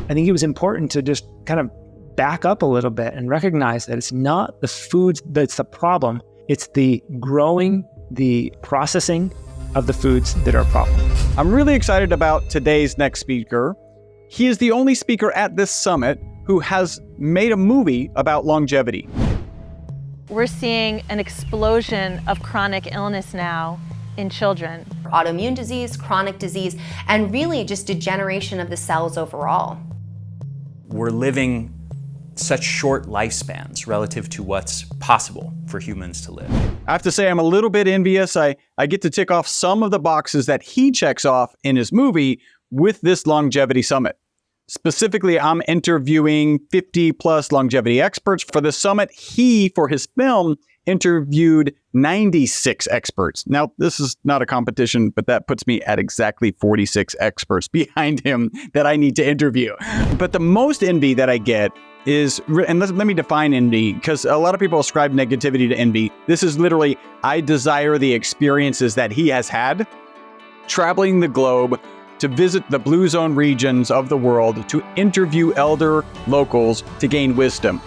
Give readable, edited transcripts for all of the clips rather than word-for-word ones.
I think it was important to just kind of back up a little bit and recognize that it's not the foods that's the problem. It's the growing, the processing of the foods that are a problem. I'm really excited about today's next speaker. He is the only speaker at this summit who has made a movie about longevity. We're seeing an explosion of chronic illness now in children. Autoimmune disease, chronic disease, and really just degeneration of the cells overall. We're living such short lifespans relative to what's possible for humans to live. I have to say I'm a little bit envious. I get to tick off some of the boxes that he checks off in his movie with this longevity summit. Specifically, I'm interviewing 50 plus longevity experts for the summit. He, for his film, interviewed 96 experts. Now, this is not a competition, but that puts me at exactly 46 experts behind him that I need to interview. But the most envy that I get is, and let me define envy, because a lot of people ascribe negativity to envy. This is literally, I desire the experiences that he has had, traveling the globe to visit the blue zone regions of the world, to interview elder locals to gain wisdom.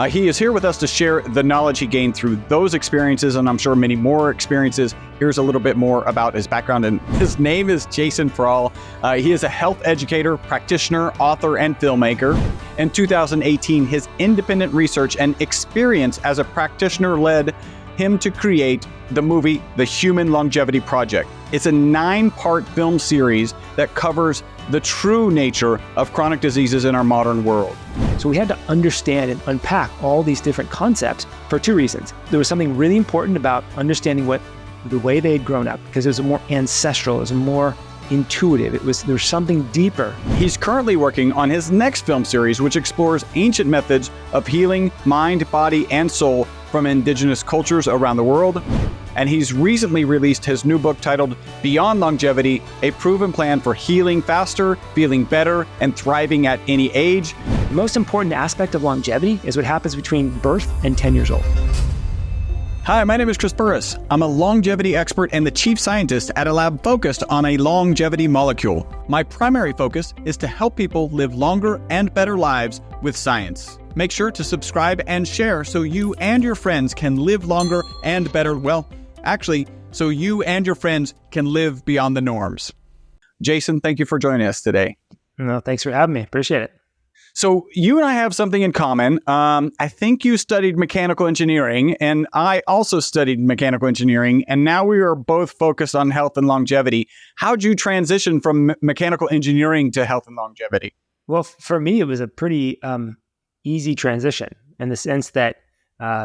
He is here with us to share the knowledge he gained through those experiences, and I'm sure many more experiences. Here's a little bit more about his background, and his name is Jason Prall. He is a health educator, practitioner, author, and filmmaker. In 2018, his independent research and experience as a practitioner led him to create the movie The Human Longevity Project. It's a 9-part film series that covers the true nature of chronic diseases in our modern world. So we had to understand and unpack all these different concepts for 2 reasons. There was something really important about understanding the way they had grown up, because it was more ancestral, it was more intuitive. There was something deeper. He's currently working on his next film series, which explores ancient methods of healing mind, body, and soul from indigenous cultures around the world. And he's recently released his new book titled Beyond Longevity, a proven plan for healing faster, feeling better, and thriving at any age. The most important aspect of longevity is what happens between birth and 10 years old. Hi, my name is Chris Burris. I'm a longevity expert and the chief scientist at a lab focused on a longevity molecule. My primary focus is to help people live longer and better lives with science. Make sure to subscribe and share so you and your friends can live longer and better. Well, actually, so you and your friends can live beyond the norms. Jason, thank you for joining us today. No, thanks for having me. Appreciate it. So you and I have something in common. I think you studied mechanical engineering, and I also studied mechanical engineering, and now we are both focused on health and longevity. How'd you transition from mechanical engineering to health and longevity? Well, for me, it was a pretty easy transition in the sense that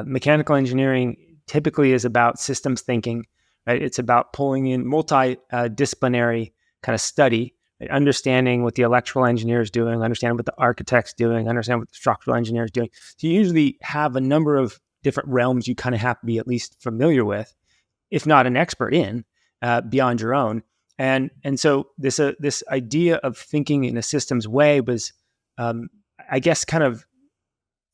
mechanical engineering typically is about systems thinking, right? It's about pulling in multidisciplinary kind of study, right? Understanding what the electrical engineer is doing, understanding what the architect's doing, understanding what the structural engineer is doing. So you usually have a number of different realms you kind of have to be at least familiar with, if not an expert in, beyond your own. And so this idea of thinking in a systems way was, I guess, kind of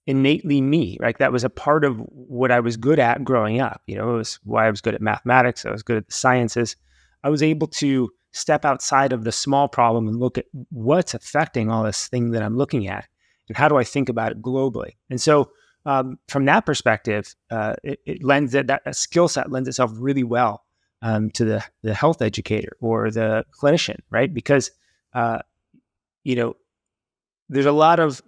innately me, right? That was a part of what I was good at growing up. It was why I was good at mathematics. I was good at the sciences. I was able to step outside of the small problem and look at what's affecting all this thing that I'm looking at, and how do I think about it globally. And so from that perspective, it lends that skill set lends itself really well to the health educator or the clinician, right? Because there's a lot of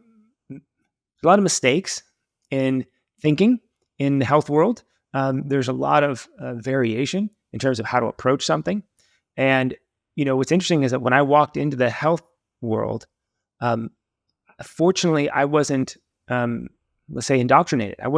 mistakes in thinking in the health world. There's a lot of variation in terms of how to approach something. And, what's interesting is that when I walked into the health world, fortunately, I wasn't, let's say, indoctrinated. I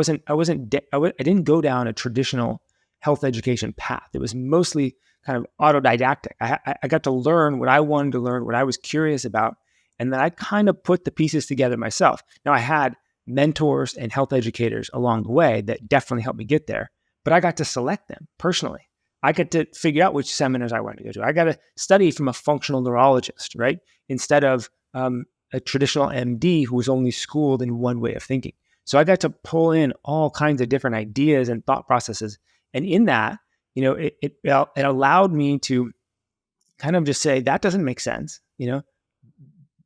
didn't go down a traditional health education path. It was mostly kind of autodidactic. I got to learn what I wanted to learn, what I was curious about. And then I kind of put the pieces together myself. Now, I had mentors and health educators along the way that definitely helped me get there, but I got to select them personally. I got to figure out which seminars I wanted to go to. I got to study from a functional neurologist, right? Instead of a traditional MD who was only schooled in one way of thinking. So I got to pull in all kinds of different ideas and thought processes. And in that, it allowed me to kind of just say, that doesn't make sense.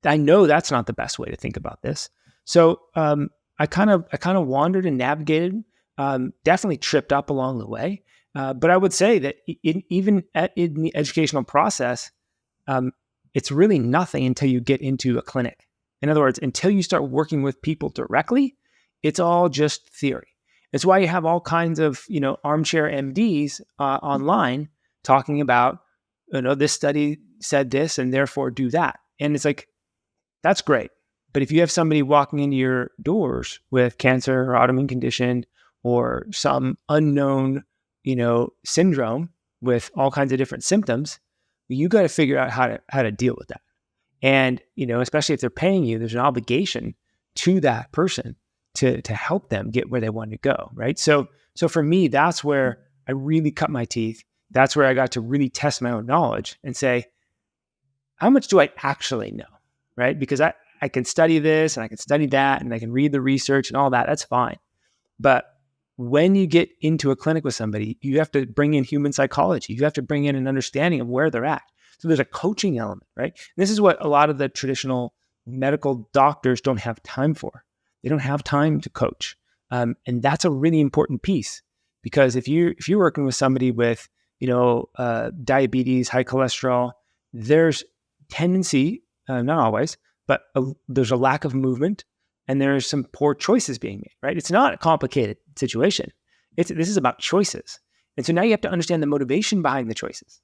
I know that's not the best way to think about this. So I kind of wandered and navigated, definitely tripped up along the way. But I would say that even in the educational process, it's really nothing until you get into a clinic. In other words, until you start working with people directly, it's all just theory. It's why you have all kinds of, armchair MDs online talking about, this study said this and therefore do that. And it's like, that's great. But if you have somebody walking into your doors with cancer or autoimmune condition or some unknown, syndrome with all kinds of different symptoms, you got to figure out how to deal with that. And, especially if they're paying you, there's an obligation to that person to help them get where they want to go. Right. So for me, that's where I really cut my teeth. That's where I got to really test my own knowledge and say, how much do I actually know? Right. Because I can study this and I can study that and I can read the research and all that. That's fine. But when you get into a clinic with somebody, you have to bring in human psychology. You have to bring in an understanding of where they're at. So there's a coaching element, right? And this is what a lot of the traditional medical doctors don't have time for. They don't have time to coach. And that's a really important piece, because if you're working with somebody with, diabetes, high cholesterol, there's tendency, not always, but there's a lack of movement and there's some poor choices being made, right? It's not a complicated situation. This is about choices. And so now you have to understand the motivation behind the choices.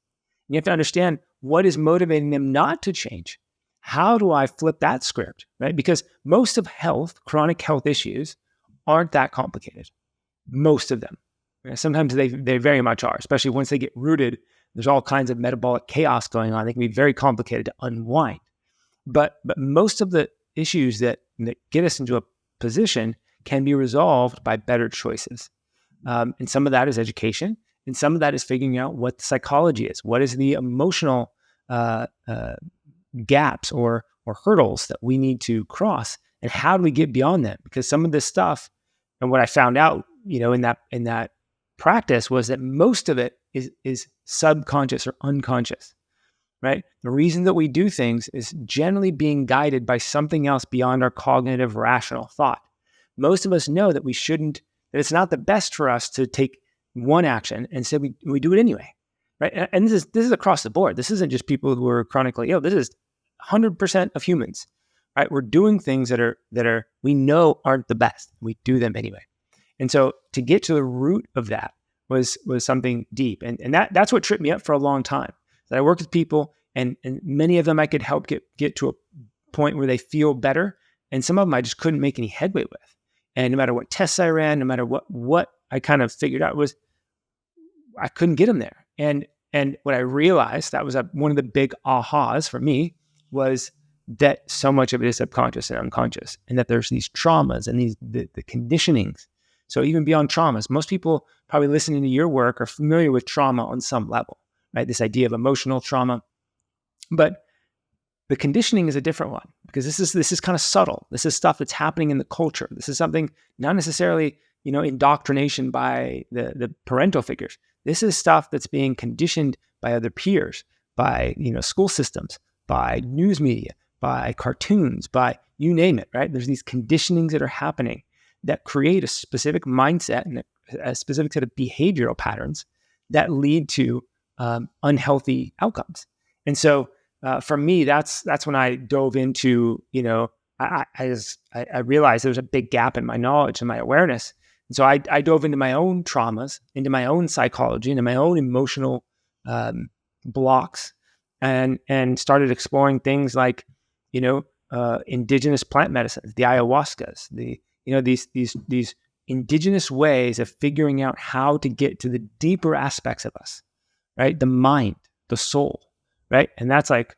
You have to understand what is motivating them not to change. How do I flip that script, right? Because most of chronic health issues aren't that complicated. Most of them. Sometimes they very much are, especially once they get rooted. There's all kinds of metabolic chaos going on. They can be very complicated to unwind. But most of the issues that get us into a position can be resolved by better choices. And some of that is education. And some of that is figuring out what the psychology is. What is the emotional gaps or hurdles that we need to cross, and how do we get beyond them? Because some of this stuff, and what I found out, in that practice, was that most of it is subconscious or unconscious, right? The reason that we do things is generally being guided by something else beyond our cognitive rational thought. Most of us know that that it's not the best for us to take one action and say we do it anyway, right? And this is across the board. This isn't just people who are chronically ill. This is 100% of humans, right? We're doing things that are we know aren't the best. We do them anyway. And so to get to the root of that was something deep. And that's what tripped me up for a long time. That I worked with people, and many of them I could help get to a point where they feel better. And some of them I just couldn't make any headway with. And no matter what tests I ran, no matter what I kind of figured out, was I couldn't get them there. And what I realized, that was one of the big ahas for me, was that so much of it is subconscious and unconscious, and that there's these traumas and the conditionings. So even beyond traumas, most people probably listening to your work are familiar with trauma on some level, right? This idea of emotional trauma. But the conditioning is a different one, because this is kind of subtle. This is stuff that's happening in the culture. This is something not necessarily, indoctrination by the parental figures. This is stuff that's being conditioned by other peers, by, school systems, by news media, by cartoons, by you name it, right? There's these conditionings that are happening that create a specific mindset and a specific set of behavioral patterns that lead to unhealthy outcomes. And so for me, that's when I dove into, I realized there was a big gap in my knowledge and my awareness. And so I dove into my own traumas, into my own psychology, into my own emotional blocks, and started exploring things like, indigenous plant medicines, the ayahuascas, these indigenous ways of figuring out how to get to the deeper aspects of us, right? The mind, the soul, right? And that's like,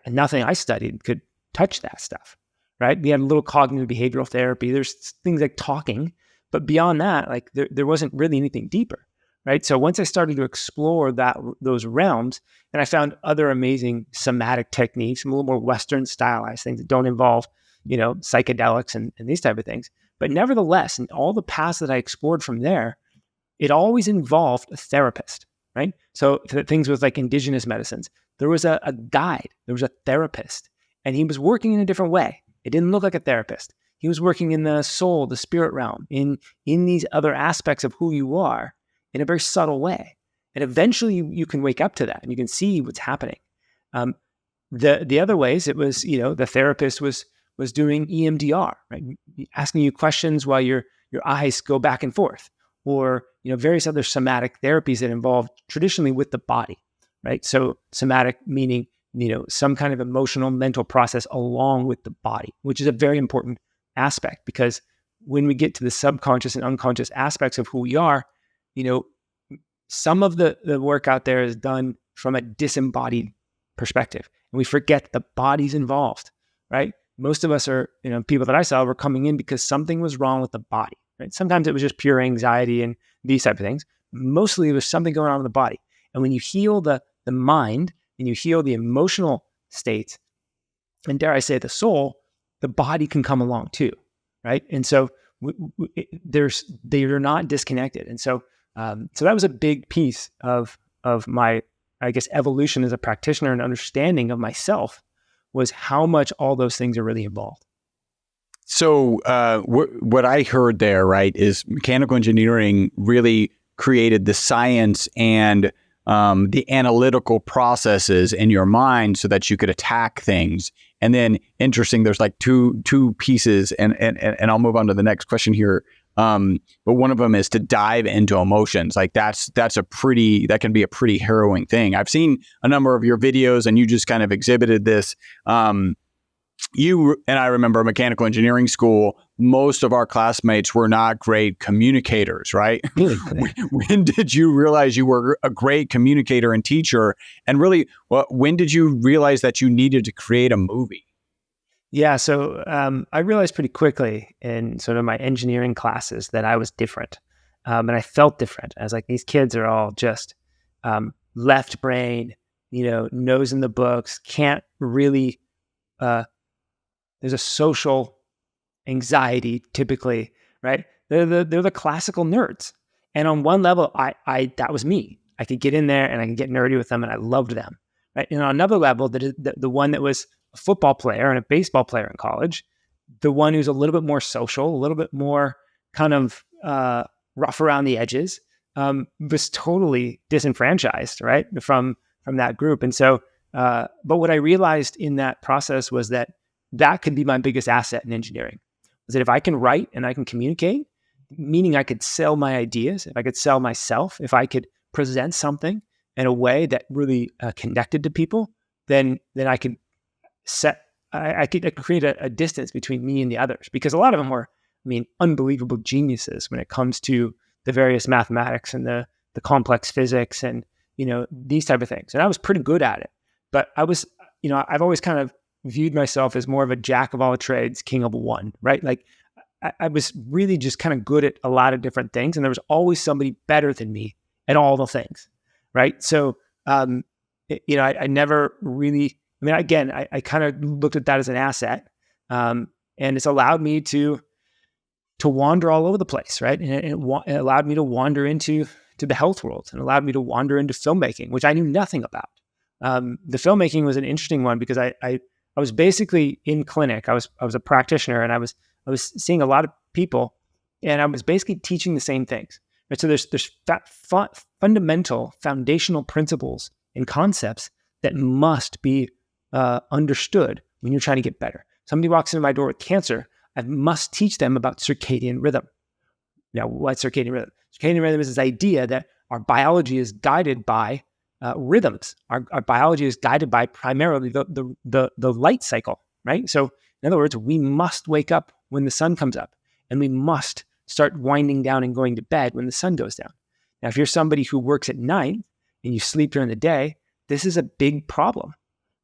nothing I studied could touch that stuff, right? We had a little cognitive behavioral therapy. There's things like talking, but beyond that, like there wasn't really anything deeper, right? So once I started to explore those realms, and I found other amazing somatic techniques, a little more Western stylized things that don't involve, psychedelics and these type of things. But nevertheless, in all the paths that I explored from there, it always involved a therapist, right? So things with like indigenous medicines, there was a guide, there was a therapist. and he was working in a different way. It didn't look like a therapist. He was working in the soul, the spirit realm, in these other aspects of who you are in a very subtle way. And eventually you can wake up to that and you can see what's happening. The other ways, it was, the therapist was doing EMDR, right? Asking you questions while your eyes go back and forth, or, various other somatic therapies that involve traditionally with the body, right? So somatic meaning, some kind of emotional, mental process along with the body, which is a very important aspect, because when we get to the subconscious and unconscious aspects of who we are, some of the work out there is done from a disembodied perspective, and we forget the body's involved, right? Most of us are, people that I saw were coming in because something was wrong with the body, right? Sometimes it was just pure anxiety and these type of things. Mostly it was something going on with the body. And when you heal the mind and you heal the emotional states, and dare I say the soul, the body can come along too, right? And so they are not disconnected. And so that was a big piece of my, I guess, evolution as a practitioner and understanding of myself, was how much all those things are really involved. So what I heard there, right, is mechanical engineering really created the science and the analytical processes in your mind so that you could attack things. And then, interesting, there's like two pieces, and I'll move on to the next question here. But one of them is to dive into emotions. Like that can be a pretty harrowing thing. I've seen a number of your videos, and you just kind of exhibited this. You and I remember mechanical engineering school, most of our classmates were not great communicators, right? When did you realize you were a great communicator and teacher? And really, when did you realize that you needed to create a movie? Yeah, so I realized pretty quickly in sort of my engineering classes that I was different. And I felt different. I was like, these kids are all just left brain, nose in the books, can't really... there's a social anxiety typically, right? They're the classical nerds. And on one level, I that was me. I could get in there and I could get nerdy with them, and I loved them, right? And on another level, the one that was a football player and a baseball player in college, the one who's a little bit more social, a little bit more kind of rough around the edges, was totally disenfranchised, right, from that group. And so, but what I realized in that process was that could be my biggest asset in engineering, is that if I can write and I can communicate, meaning I could sell my ideas, if I could sell myself, if I could present something in a way that really connected to people, then I could I could create a distance between me and the others, because a lot of them were, unbelievable geniuses when it comes to the various mathematics and the complex physics and, these type of things. And I was pretty good at it, but I was, I've always kind of viewed myself as more of a jack of all trades, king of one, right? Like I was really just kind of good at a lot of different things, and there was always somebody better than me at all the things, right? So, I never really, again, I kind of looked at that as an asset, and it's allowed me to wander all over the place, right? And it allowed me to wander into the health world, and allowed me to wander into filmmaking, which I knew nothing about. The filmmaking was an interesting one because I was basically in clinic. I was a practitioner, and I was seeing a lot of people, and I was basically teaching the same things. Right? So there's fundamental foundational principles and concepts that must be understood when you're trying to get better. Somebody walks into my door with cancer, I must teach them about circadian rhythm. Now, what's circadian rhythm? Circadian rhythm is this idea that our biology is guided by rhythms. Our biology is guided by primarily the light cycle, right? So in other words, we must wake up when the sun comes up, and we must start winding down and going to bed when the sun goes down. Now, if you're somebody who works at night and you sleep during the day, this is a big problem,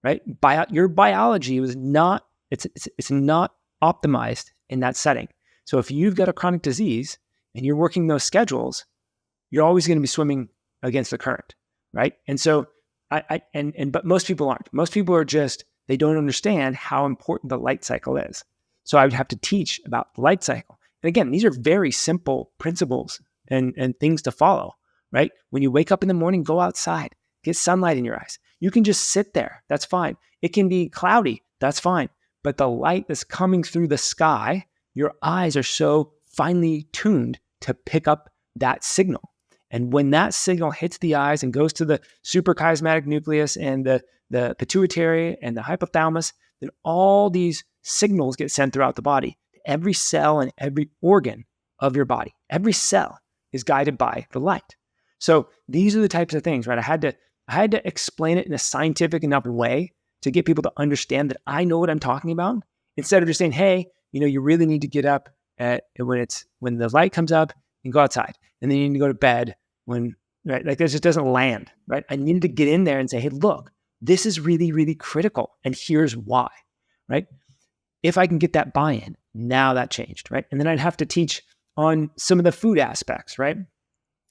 right? Your biology was not, it's not optimized in that setting. So if you've got a chronic disease and you're working those schedules, you're always going to be swimming against the current, right? And so but most people aren't. Most people are just, they don't understand how important the light cycle is. So I would have to teach about the light cycle. And again, these are very simple principles and things to follow, right? When you wake up in the morning, go outside, get sunlight in your eyes. You can just sit there. That's fine. It can be cloudy. That's fine. But the light that's coming through the sky, your eyes are so finely tuned to pick up that signal. And when that signal hits the eyes and goes to the suprachiasmatic nucleus and the pituitary and the hypothalamus, then all these signals get sent throughout the body. Every cell and every organ of your body, every cell is guided by the light. So these are the types of things, right? I had to explain it in a scientific enough way to get people to understand that I know what I'm talking about, instead of just saying, hey, you really need to get up when the light comes up and go outside, and then you need to go to bed when, right? Like, this just doesn't land, right? I needed to get in there and say, hey, look, this is really, really critical, and here's why, right? If I can get that buy-in, now that changed, right? And then I'd have to teach on some of the food aspects, right?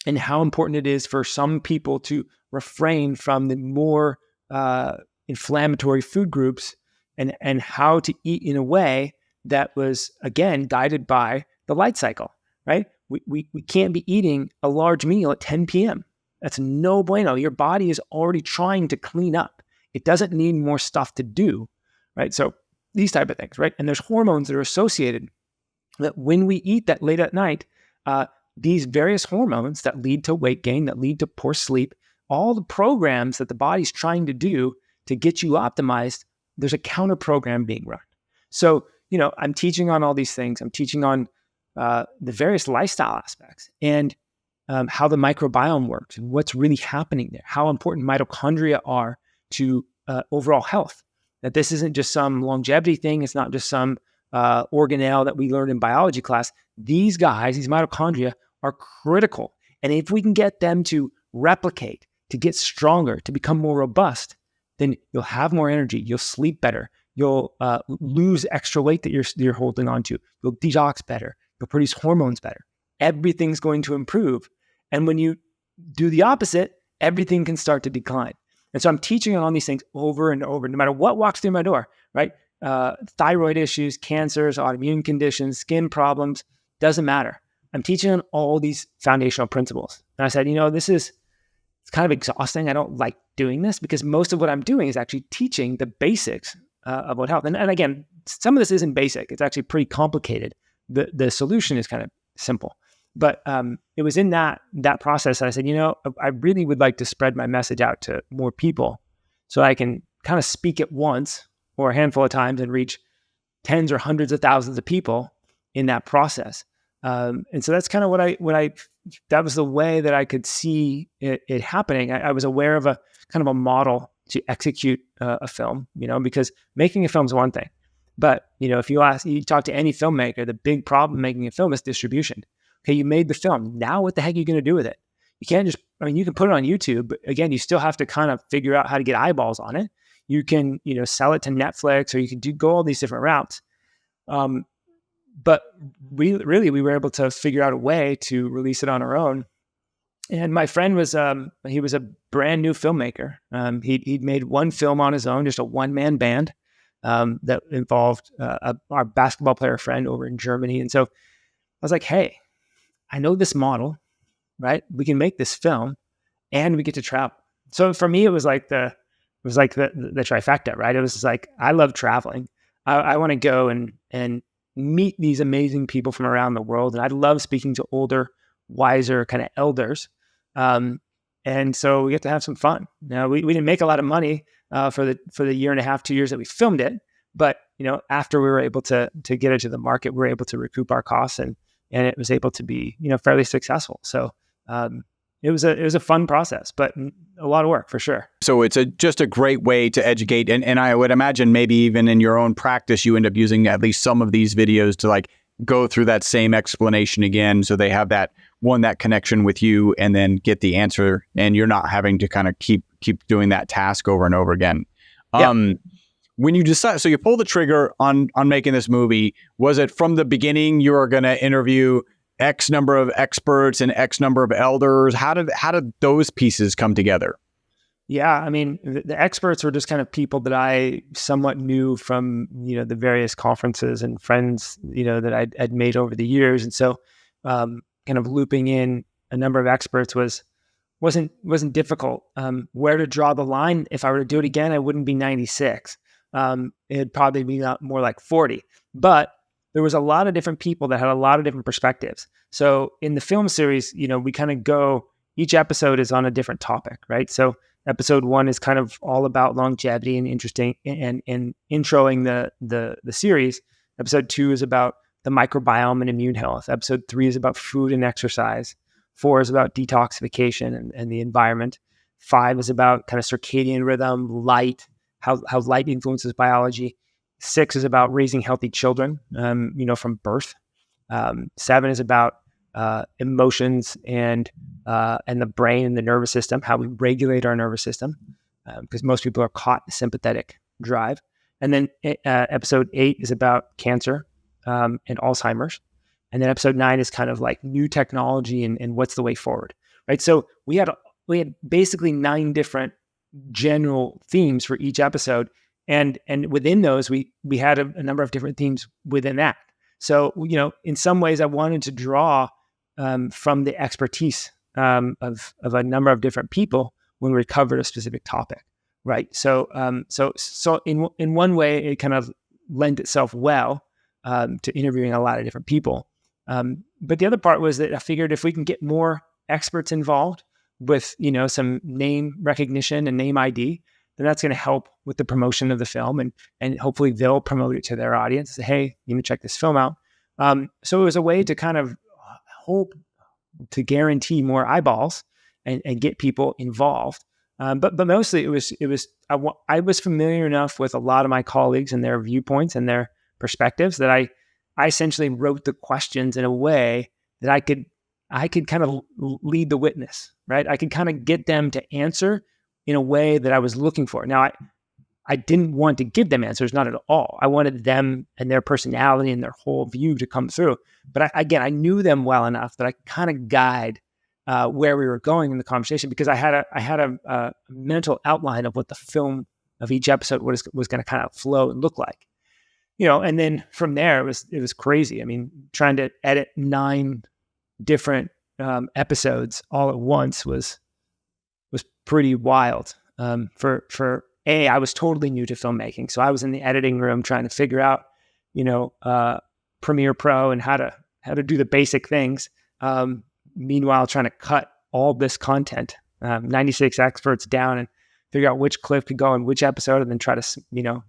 And how important it is for some people to refrain from the more inflammatory food groups, and how to eat in a way that was, again, guided by the light cycle, right? We can't be eating a large meal at 10 p.m. That's no bueno. Your body is already trying to clean up. It doesn't need more stuff to do, right? So these type of things, right? And there's hormones that are associated that when we eat that late at night, these various hormones that lead to weight gain, that lead to poor sleep, all the programs that the body's trying to do to get you optimized, there's a counter program being run. So, I'm teaching on all these things. I'm teaching on the various lifestyle aspects and how the microbiome works and what's really happening there, how important mitochondria are to overall health. That this isn't just some longevity thing. It's not just some organelle that we learned in biology class. These guys, these mitochondria, are critical. And if we can get them to replicate, to get stronger, to become more robust, then you'll have more energy. You'll sleep better. You'll lose extra weight that you're holding on to. You'll detox better. You'll produce hormones better. Everything's going to improve. And when you do the opposite, everything can start to decline. And so I'm teaching on all these things over and over, no matter what walks through my door, right? Thyroid issues, cancers, autoimmune conditions, skin problems, doesn't matter. I'm teaching on all these foundational principles. And I said, it's kind of exhausting. I don't like doing this because most of what I'm doing is actually teaching the basics of what health. And again, some of this isn't basic. It's actually pretty complicated. The solution is kind of simple. But it was in that process that I said, I really would like to spread my message out to more people so I can kind of speak at once or a handful of times and reach tens or hundreds of thousands of people in that process. And so that's kind of that was the way that I could see it happening. I was aware of a kind of a model to execute a film, because making a film is one thing. But, if you talk to any filmmaker, the big problem making a film is distribution. Okay, you made the film. Now what the heck are you going to do with it? You can't you can put it on YouTube, but again, you still have to kind of figure out how to get eyeballs on it. You can, sell it to Netflix, or you can go all these different routes. But we were able to figure out a way to release it on our own. And my friend was, he was a brand new filmmaker. He'd made one film on his own, just a one-man band that involved our basketball player friend over in Germany. And so I was like, hey, I know this model, right? We can make this film and we get to travel. So for me, it was like the trifecta, right? It was just like, I love traveling. I want to go and meet these amazing people from around the world. And I love speaking to older, wiser kind of elders. And so we get to have some fun. Now, we didn't make a lot of money for the year and a half, 2 years that we filmed it. But, after we were able to get it to the market, we were able to recoup our costs and it was able to be, fairly successful. So it was a fun process, but a lot of work for sure. So it's just a great way to educate. And I would imagine maybe even in your own practice, you end up using at least some of these videos to go through that same explanation again. So they have that connection with you and then get the answer, and you're not having to kind of keep doing that task over and over again. Yeah. When you decide, so you pull the trigger on making this movie, was it from the beginning you were going to interview X number of experts and X number of elders? How did those pieces come together? Yeah, I mean, the experts were just kind of people that I somewhat knew from, the various conferences and friends, that I'd made over the years. And so kind of looping in a number of experts wasn't difficult. Where to draw the line, if I were to do it again, I wouldn't be 96. it'd probably be more like 40. But there was a lot of different people that had a lot of different perspectives. So in the film series, we kind of go, each episode is on a different topic, right? So episode 1 is kind of all about longevity and interesting and introing the series. Episode 2 is about the microbiome and immune health. Episode 3 is about food and exercise. 4 is about detoxification and the environment. 5 is about kind of circadian rhythm, light, how light influences biology. 6 is about raising healthy children, from birth. 7 is about emotions and the brain and the nervous system, how we regulate our nervous system, because most people are caught in the sympathetic drive. And then episode 8 is about cancer and Alzheimer's. And then episode 9 is kind of like new technology and what's the way forward, right? So we had basically 9 different general themes for each episode. And within those, we had a number of different themes within that. So, in some ways I wanted to draw from the expertise of a number of different people when we covered a specific topic, right? So in one way, it kind of lent itself well to interviewing a lot of different people. But the other part was that I figured if we can get more experts involved with, some name recognition and name ID, then that's going to help with the promotion of the film, and hopefully they'll promote it to their audience. Say, hey, check this film out. So it was a way to kind of hope to guarantee more eyeballs and get people involved. But mostly I was familiar enough with a lot of my colleagues and their viewpoints and their perspectives that I essentially wrote the questions in a way that I could kind of lead the witness, right? I could kind of get them to answer in a way that I was looking for. Now, I didn't want to give them answers, not at all. I wanted them and their personality and their whole view to come through. But I knew them well enough that I could kind of guide where we were going in the conversation, because I had a mental outline of what the film of each episode was going to kind of flow and look like. And then from there, it was crazy. I mean, trying to edit 9 different episodes all at once was pretty wild. I was totally new to filmmaking, so I was in the editing room trying to figure out, Premiere Pro and how to do the basic things. Meanwhile, trying to cut all this content, 96 experts down, and figure out which clip could go in which episode, and then try to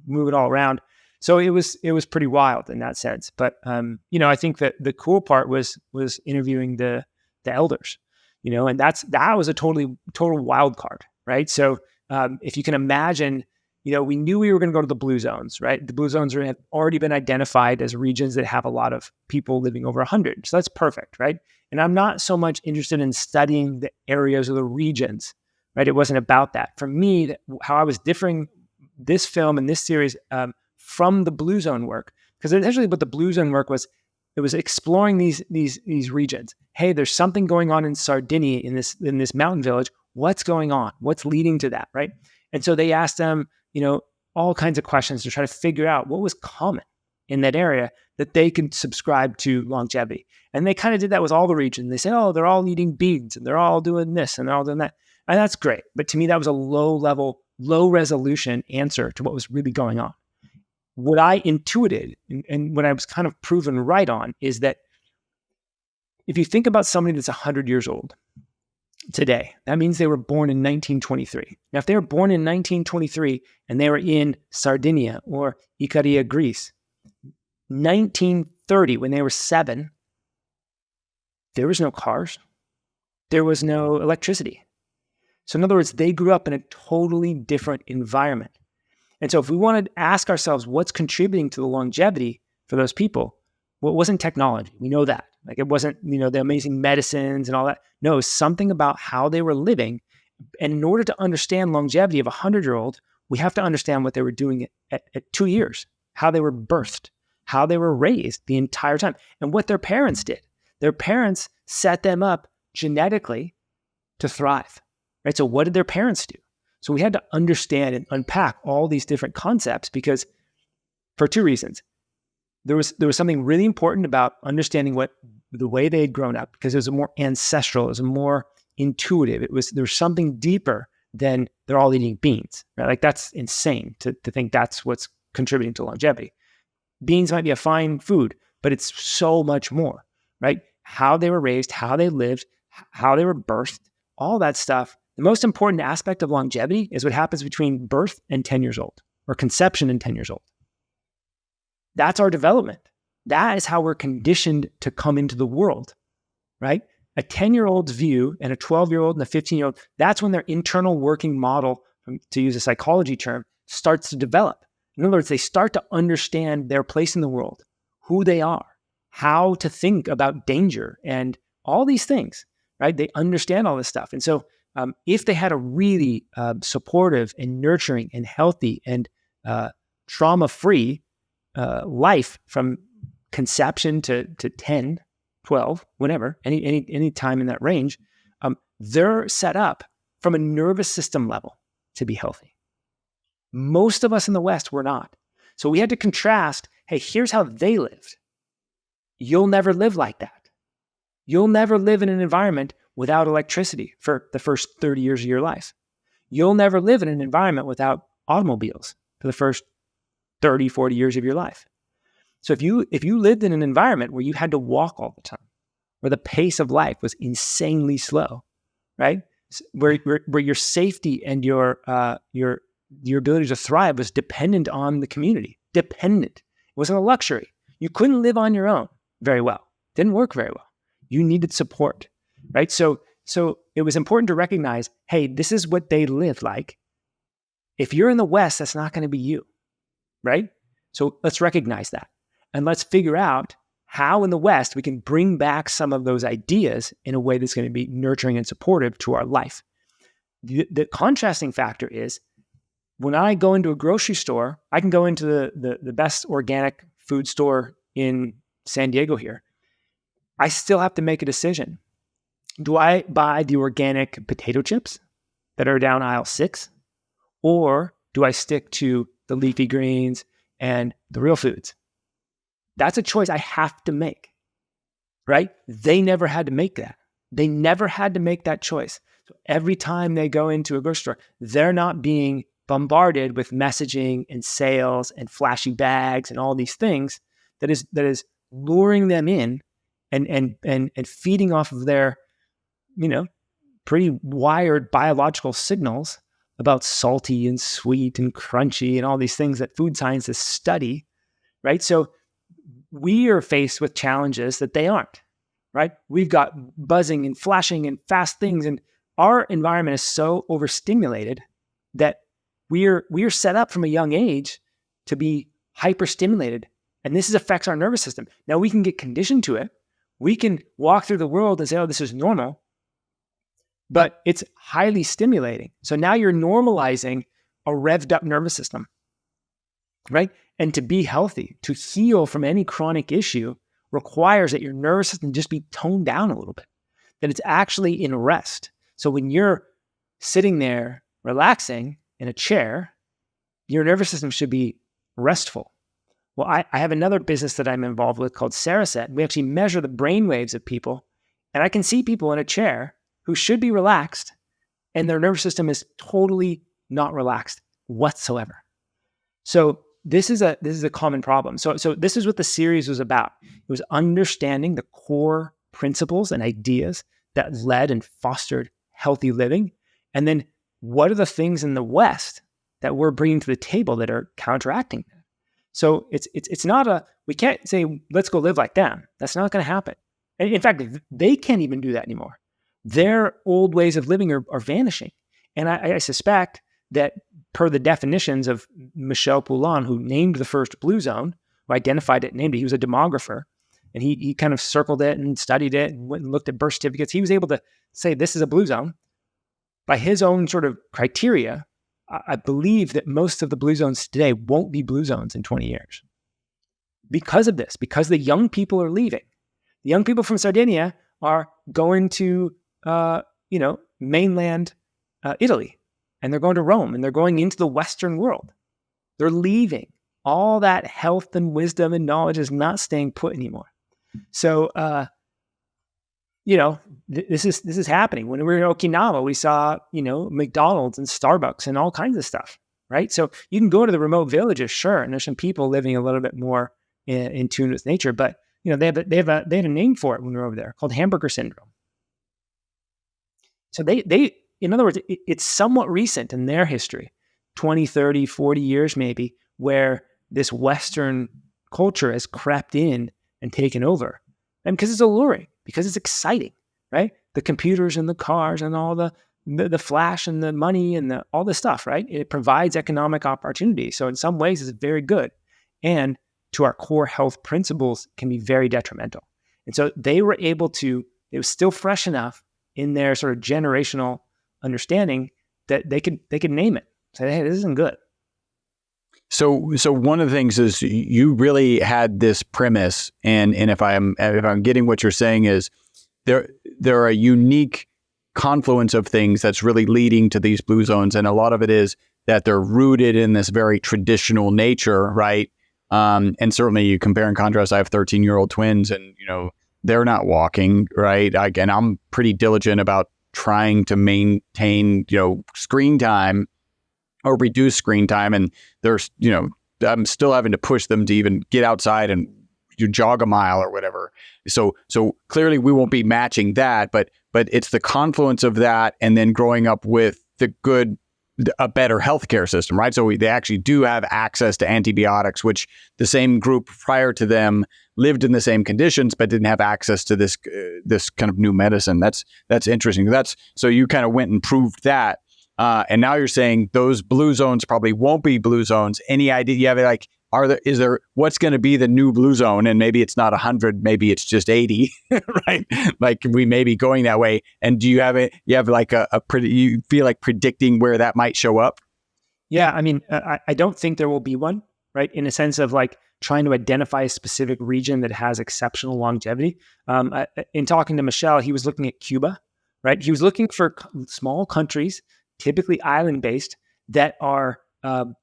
move it all around. So it was pretty wild in that sense. But I think that the cool part was interviewing the elders, and that was a total wild card, right? So if you can imagine, we knew we were going to go to the blue zones, right? The blue zones have already been identified as regions that have a lot of people living over 100. So that's perfect, right? And I'm not so much interested in studying the areas or the regions, right? It wasn't about that. For me, how I was differing this film and this series from the blue zone work, because essentially what the blue zone work was, it was exploring these regions. Hey, there's something going on in Sardinia in this mountain village. What's going on? What's leading to that, right? And so they asked them, all kinds of questions to try to figure out what was common in that area that they could subscribe to longevity. And they kind of did that with all the regions. They said, oh, they're all eating beads and they're all doing this and they're all doing that. And that's great. But to me, that was a low resolution answer to what was really going on. What I intuited and what I was kind of proven right on is that if you think about somebody that's 100 years old today, that means they were born in 1923. Now, if they were born in 1923 and they were in Sardinia or Icaria, Greece, 1930, when they were 7, there was no cars. There was no electricity. So in other words, they grew up in a totally different environment. And so if we want to ask ourselves what's contributing to the longevity for those people, well, it wasn't technology. We know that. Like it wasn't, the amazing medicines and all that. No, it was something about how they were living. And in order to understand longevity of a 100-year-old, we have to understand what they were doing at 2 years, how they were birthed, how they were raised the entire time, and what their parents did. Their parents set them up genetically to thrive, right? So what did their parents do? So we had to understand and unpack all these different concepts, because for 2 reasons. There was something really important about understanding the way they had grown up, because it was more ancestral, it was more intuitive. There was something deeper then they're all eating beans, right? Like that's insane to think that's what's contributing to longevity. Beans might be a fine food, but it's so much more, right? How they were raised, how they lived, how they were birthed, all that stuff. The most important aspect of longevity is what happens between birth and 10 years old, or conception and 10 years old. That's our development. That is how we're conditioned to come into the world, right? A 10-year-old's view and a 12-year-old and a 15-year-old, that's when their internal working model, to use a psychology term, starts to develop. In other words, they start to understand their place in the world, who they are, how to think about danger, and all these things, right? They understand all this stuff. And so if they had a really supportive and nurturing and healthy and trauma-free life from conception to 10, 12, whenever, any time in that range, they're set up from a nervous system level to be healthy. Most of us in the West were not. So we had to contrast, hey, here's how they lived. You'll never live like that. You'll never live in an environment without electricity for the first 30 years of your life. You'll never live in an environment without automobiles for the first 30, 40 years of your life. So if you lived in an environment where you had to walk all the time, where the pace of life was insanely slow, right? Where your safety and your ability to thrive was dependent on the community. Dependent. It wasn't a luxury. You couldn't live on your own very well. Didn't work very well. You needed support, right? So it was important to recognize, hey, this is what they lived like. If you're in the West, that's not going to be you, right? So let's recognize that. And let's figure out how in the West we can bring back some of those ideas in a way that's going to be nurturing and supportive to our life. The contrasting factor is when I go into a grocery store, I can go into the best organic food store in San Diego here. I still have to make a decision. Do I buy the organic potato chips that are down aisle 6? Or do I stick to the leafy greens and the real foods? That's a choice I have to make, right? They never had to make that. They never had to make that choice. So every time they go into a grocery store, they're not being bombarded with messaging and sales and flashy bags and all these things that is luring them in and feeding off of their, pretty wired biological signals about salty and sweet and crunchy and all these things that food scientists study, right? So we are faced with challenges that they aren't, right? We've got buzzing and flashing and fast things, and our environment is so overstimulated that we're set up from a young age to be hyperstimulated, and this affects our nervous system. Now we can get conditioned to it. We can walk through the world and say, "Oh, this is normal," but it's highly stimulating. So now you're normalizing a revved up nervous system, right? And to be healthy, to heal from any chronic issue requires that your nervous system just be toned down a little bit, that it's actually in rest. So when you're sitting there relaxing in a chair, your nervous system should be restful. Well, I have another business that I'm involved with called Saraset. We actually measure the brain waves of people, and I can see people in a chair who should be relaxed, and their nervous system is totally not relaxed whatsoever. So this is a common problem. So this is what the series was about. It was understanding the core principles and ideas that led and fostered healthy living, and then what are the things in the West that we're bringing to the table that are counteracting that? So it's not we can't say let's go live like them. That's not going to happen. And in fact, they can't even do that anymore. Their old ways of living are vanishing, and I suspect that per the definitions of Michel Poulin, who named the first blue zone, who identified it and named it, he was a demographer, and he kind of circled it and studied it and went and looked at birth certificates. He was able to say this is a blue zone. By his own sort of criteria, I believe that most of the blue zones today won't be blue zones in 20 years. Because of this, because the young people are leaving. The young people from Sardinia are going to, mainland Italy. And they're going to Rome, and they're going into the Western world. They're leaving. All that health and wisdom and knowledge is not staying put anymore. So this is happening. When we were in Okinawa, we saw, McDonald's and Starbucks and all kinds of stuff, right? So you can go to the remote villages, sure, and there's some people living a little bit more in tune with nature, but they had a name for it when we were over there called hamburger syndrome. So they in other words, it's somewhat recent in their history, 20, 30, 40 years maybe, where this Western culture has crept in and taken over. And because it's alluring, because it's exciting, right? The computers and the cars and all the flash and the money and all this stuff, right? It provides economic opportunity. So in some ways, it's very good. And to our core health principles can be very detrimental. And so they were able to, it was still fresh enough in their sort of generational understanding that they could name it. Say, hey, this isn't good. So one of the things is you really had this premise, and if I'm getting what you're saying is there are a unique confluence of things that's really leading to these blue zones, and a lot of it is that they're rooted in this very traditional nature, right? And certainly you compare and contrast. I have 13-year-old twins, and they're not walking, right? And I'm pretty diligent about trying to maintain screen time or reduce screen time, and there's I'm still having to push them to even get outside and jog a mile or whatever. So clearly we won't be matching that, but it's the confluence of that and then growing up with a better healthcare system, right? So they actually do have access to antibiotics, which the same group prior to them lived in the same conditions, but didn't have access to this kind of new medicine. That's interesting. So you kind of went and proved that. And now you're saying those blue zones probably won't be blue zones. Any idea you have, what's going to be the new blue zone? And maybe it's not 100, maybe it's just 80, right? Like we may be going that way. And do you have you feel like predicting where that might show up? Yeah. I mean, I don't think there will be one, right? In a sense of like trying to identify a specific region that has exceptional longevity. In talking to Michelle, he was looking at Cuba, right? He was looking for small countries, typically island-based, that are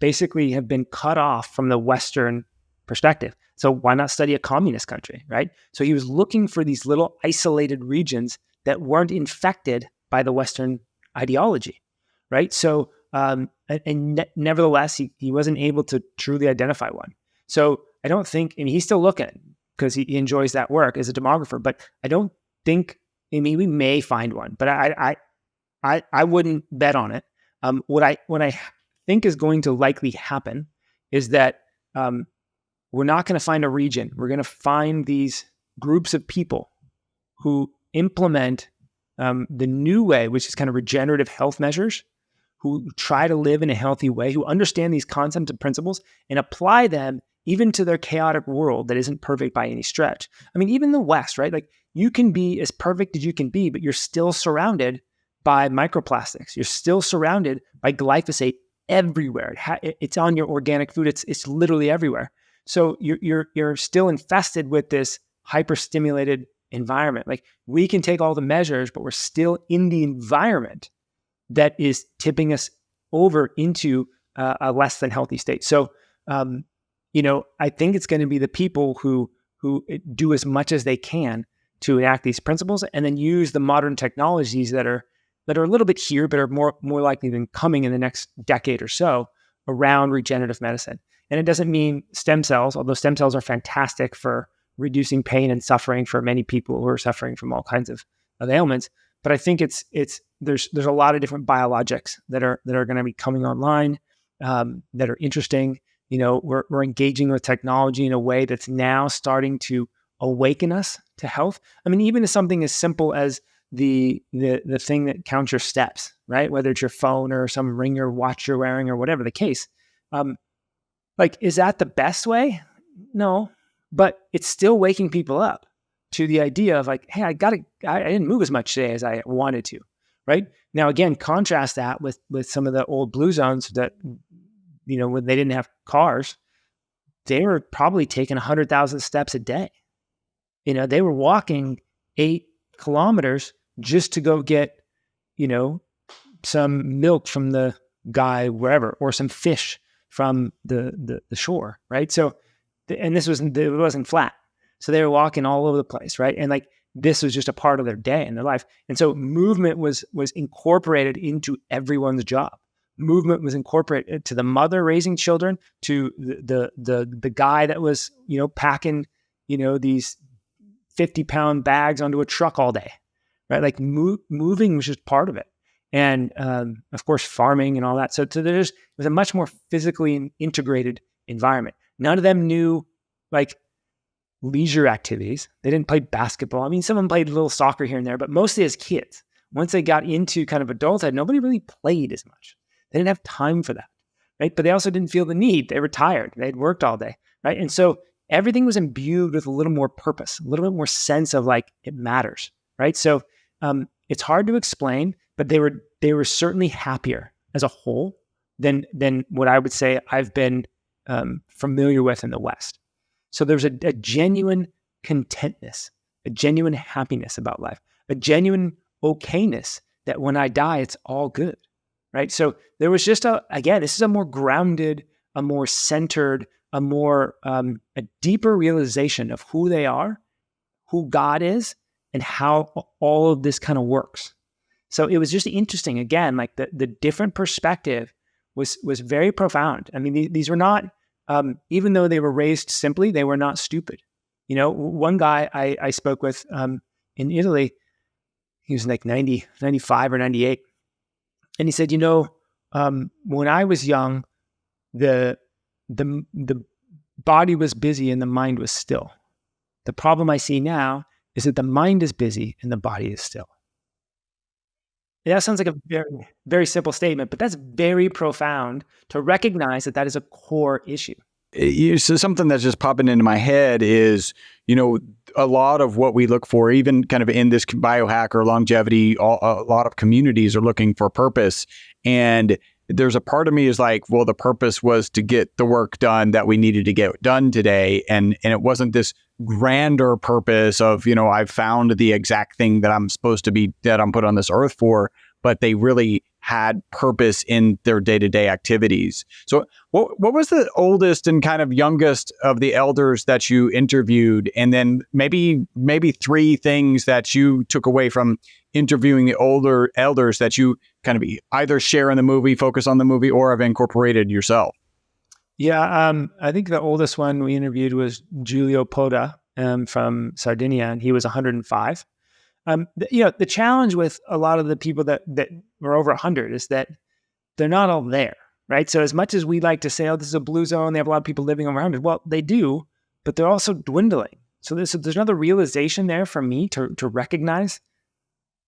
basically have been cut off from the Western perspective. So why not study a communist country, right? So he was looking for these little isolated regions that weren't infected by the Western ideology, right? So, nevertheless, he wasn't able to truly identify one. So I don't think, he's still looking because he enjoys that work as a demographer, but I don't think, we may find one, but I wouldn't bet on it. What I think is going to likely happen is that we're not going to find a region. We're going to find these groups of people who implement the new way, which is kind of regenerative health measures, who try to live in a healthy way, who understand these concepts and principles and apply them even to their chaotic world that isn't perfect by any stretch. Even the West, right? Like you can be as perfect as you can be, but you're still surrounded by microplastics. You're still surrounded by glyphosate everywhere. It's on your organic food. It's literally everywhere. So you're still infested with this hyper-stimulated environment. Like we can take all the measures, but we're still in the environment that is tipping us over into a less than healthy state. So, I think it's going to be the people who do as much as they can to enact these principles and then use the modern technologies that are a little bit here, but are more likely than coming in the next decade or so around regenerative medicine. And it doesn't mean stem cells, although stem cells are fantastic for reducing pain and suffering for many people who are suffering from all kinds of ailments. But I think there's a lot of different biologics that are going to be coming online that are interesting. We're engaging with technology in a way that's now starting to awaken us to health. Even to something as simple as the thing that counts your steps, right? Whether it's your phone or some ring or watch you're wearing or whatever the case. Is that the best way? No, but it's still waking people up to the idea of like, hey, I didn't move as much today as I wanted to, right? Now, again, contrast that with some of the old blue zones that, when they didn't have cars, they were probably taking 100,000 steps a day. They were walking 8 kilometers just to go get, some milk from the guy wherever, or some fish from the shore, right? So, and it wasn't flat. So they were walking all over the place, right? And like this was just a part of their day and their life. And so movement was incorporated into everyone's job. Movement was incorporated to the mother raising children, to the guy that was, packing, these 50-pound bags onto a truck all day, right? Like moving was just part of it. And of course, farming and all that. So it was a much more physically integrated environment. None of them knew like leisure activities. They didn't play basketball. I mean, some of them played a little soccer here and there, but mostly as kids. Once they got into kind of adulthood, nobody really played as much. They didn't have time for that, right? But they also didn't feel the need. They were tired. They'd worked all day, right? And so everything was imbued with a little more purpose, a little bit more sense of like it matters, right? So it's hard to explain, but they were certainly happier as a whole than what I would say I've been familiar with in the West. So there's a genuine contentness, a genuine happiness about life, a genuine okayness that when I die, it's all good, right? So there was just this is a more grounded, a more centered, a more a deeper realization of who they are, who God is, and how all of this kind of works. So it was just interesting. Again, like the different perspective was very profound. I mean, these were not, even though they were raised simply, they were not stupid. One guy I spoke with in Italy, he was like 90, 95 or 98. And he said, when I was young, the body was busy and the mind was still. The problem I see now is that the mind is busy and the body is still. That sounds like a very, very simple statement, but that's very profound to recognize that is a core issue. So something that's just popping into my head is, a lot of what we look for, even kind of in this biohack or longevity, a lot of communities are looking for purpose. And there's a part of me is like, well, the purpose was to get the work done that we needed to get done today. And it wasn't this grander purpose of, I've found the exact thing that I'm supposed to be, that I'm put on this earth for, but they really had purpose in their day-to-day activities. So what was the oldest and kind of youngest of the elders that you interviewed? And then maybe 3 things that you took away from interviewing the older elders that you kind of either share in the movie, focus on the movie, or have incorporated yourself. Yeah, I think the oldest one we interviewed was Giulio Poda from Sardinia, and he was 105. The challenge with a lot of the people that were over 100 is that they're not all there, right? So as much as we like to say, oh, this is a blue zone, they have a lot of people living over 100. Well, they do, but they're also dwindling. So there's another realization there for me to recognize,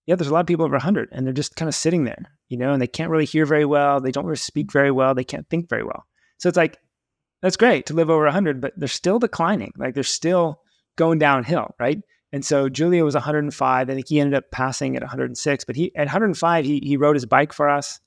there's a lot of people over 100 and they're just kind of sitting there, and they can't really hear very well. They don't really speak very well. They can't think very well. So it's like, that's great to live over 100, but they're still declining. Like they're still going downhill, right? And so Giulio was 105. I think he ended up passing at 106. But at 105, he rode his bike for us.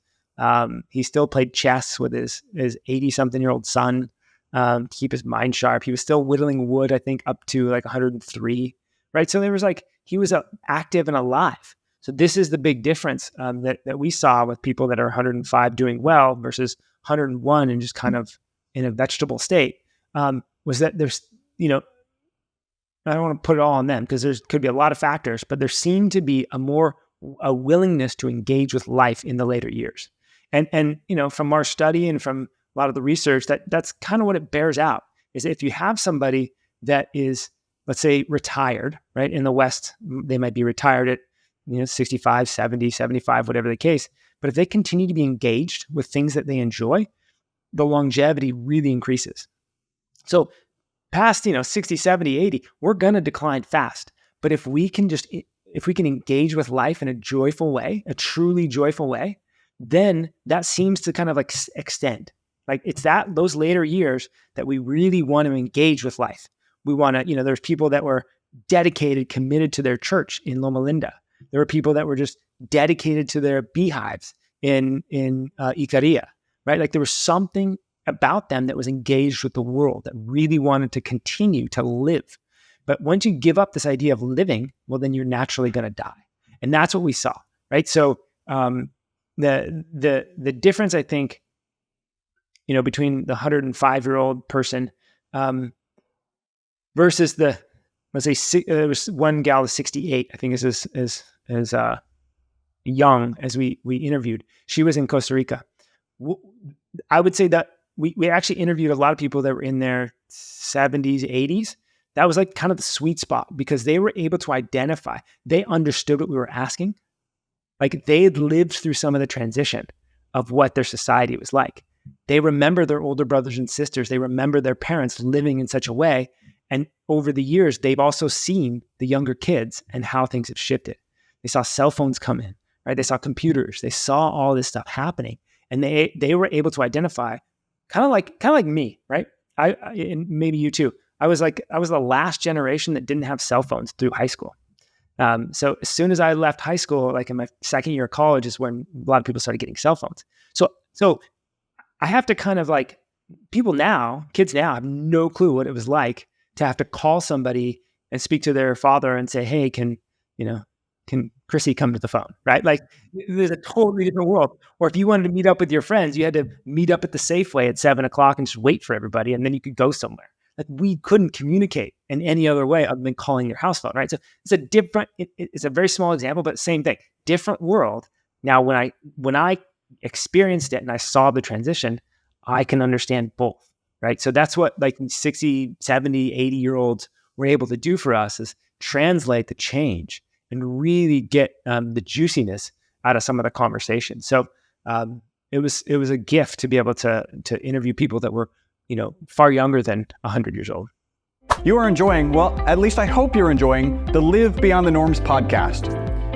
He still played chess with his 80-something-year-old son to keep his mind sharp. He was still whittling wood, I think, up to like 103, right? So there was he was active and alive. So this is the big difference that we saw with people that are 105 doing well versus 101 and just kind of in a vegetable state, was that there's, I don't want to put it all on them because there could be a lot of factors, but there seemed to be a willingness to engage with life in the later years. And from our study and from a lot of the research, that's kind of what it bears out, is if you have somebody that is, let's say, retired, right? In the West, they might be retired at 65, 70, 75, whatever the case. But if they continue to be engaged with things that they enjoy, the longevity really increases. So past 60, 70, 80, we're going to decline fast. But if we can engage with life in a joyful way, a truly joyful way, then that seems to kind of like extend. Like it's those later years that we really want to engage with life. We want to, there's people that were dedicated, committed to their church in Loma Linda. There were people that were just dedicated to their beehives in Icaria, right? Like there was something about them that was engaged with the world, that really wanted to continue to live. But once you give up this idea of living, well, then you're naturally going to die. And that's what we saw, right? So the difference, I think, between the 105-year-old person versus the let's say there was one gal was 68, I think is as young as we interviewed. She was in Costa Rica. I would say that we actually interviewed a lot of people that were in their 70s, 80s. That was like kind of the sweet spot because they were able to identify. They understood what we were asking. Like they had lived through some of the transition of what their society was like. They remember their older brothers and sisters. They remember their parents living in such a way. And over the years, they've also seen the younger kids and how things have shifted. They saw cell phones come in, right? They saw computers. They saw all this stuff happening. And they were able to identify, kind of like me, right? I and maybe you too. I was the last generation that didn't have cell phones through high school. So as soon as I left high school, like in my second year of college, is when a lot of people started getting cell phones. So I have to kind of like kids now have no clue what it was like to have to call somebody and speak to their father and say, "Hey, can Chrissy come to the phone?" Right? Like there's a totally different world. Or if you wanted to meet up with your friends, you had to meet up at the Safeway at 7:00 and just wait for everybody, and then you could go somewhere. Like we couldn't communicate in any other way other than calling your house phone, right? So it's a very small example, but same thing, different world. Now, when I experienced it and I saw the transition, I can understand both, right? So that's what like 60, 70, 80-year-olds were able to do for us is translate the change and really get the juiciness out of some of the conversation. So it was a gift to be able to interview people that were far younger than 100 years old. You are enjoying, well, at least I hope you're enjoying the Live Beyond the Norms podcast.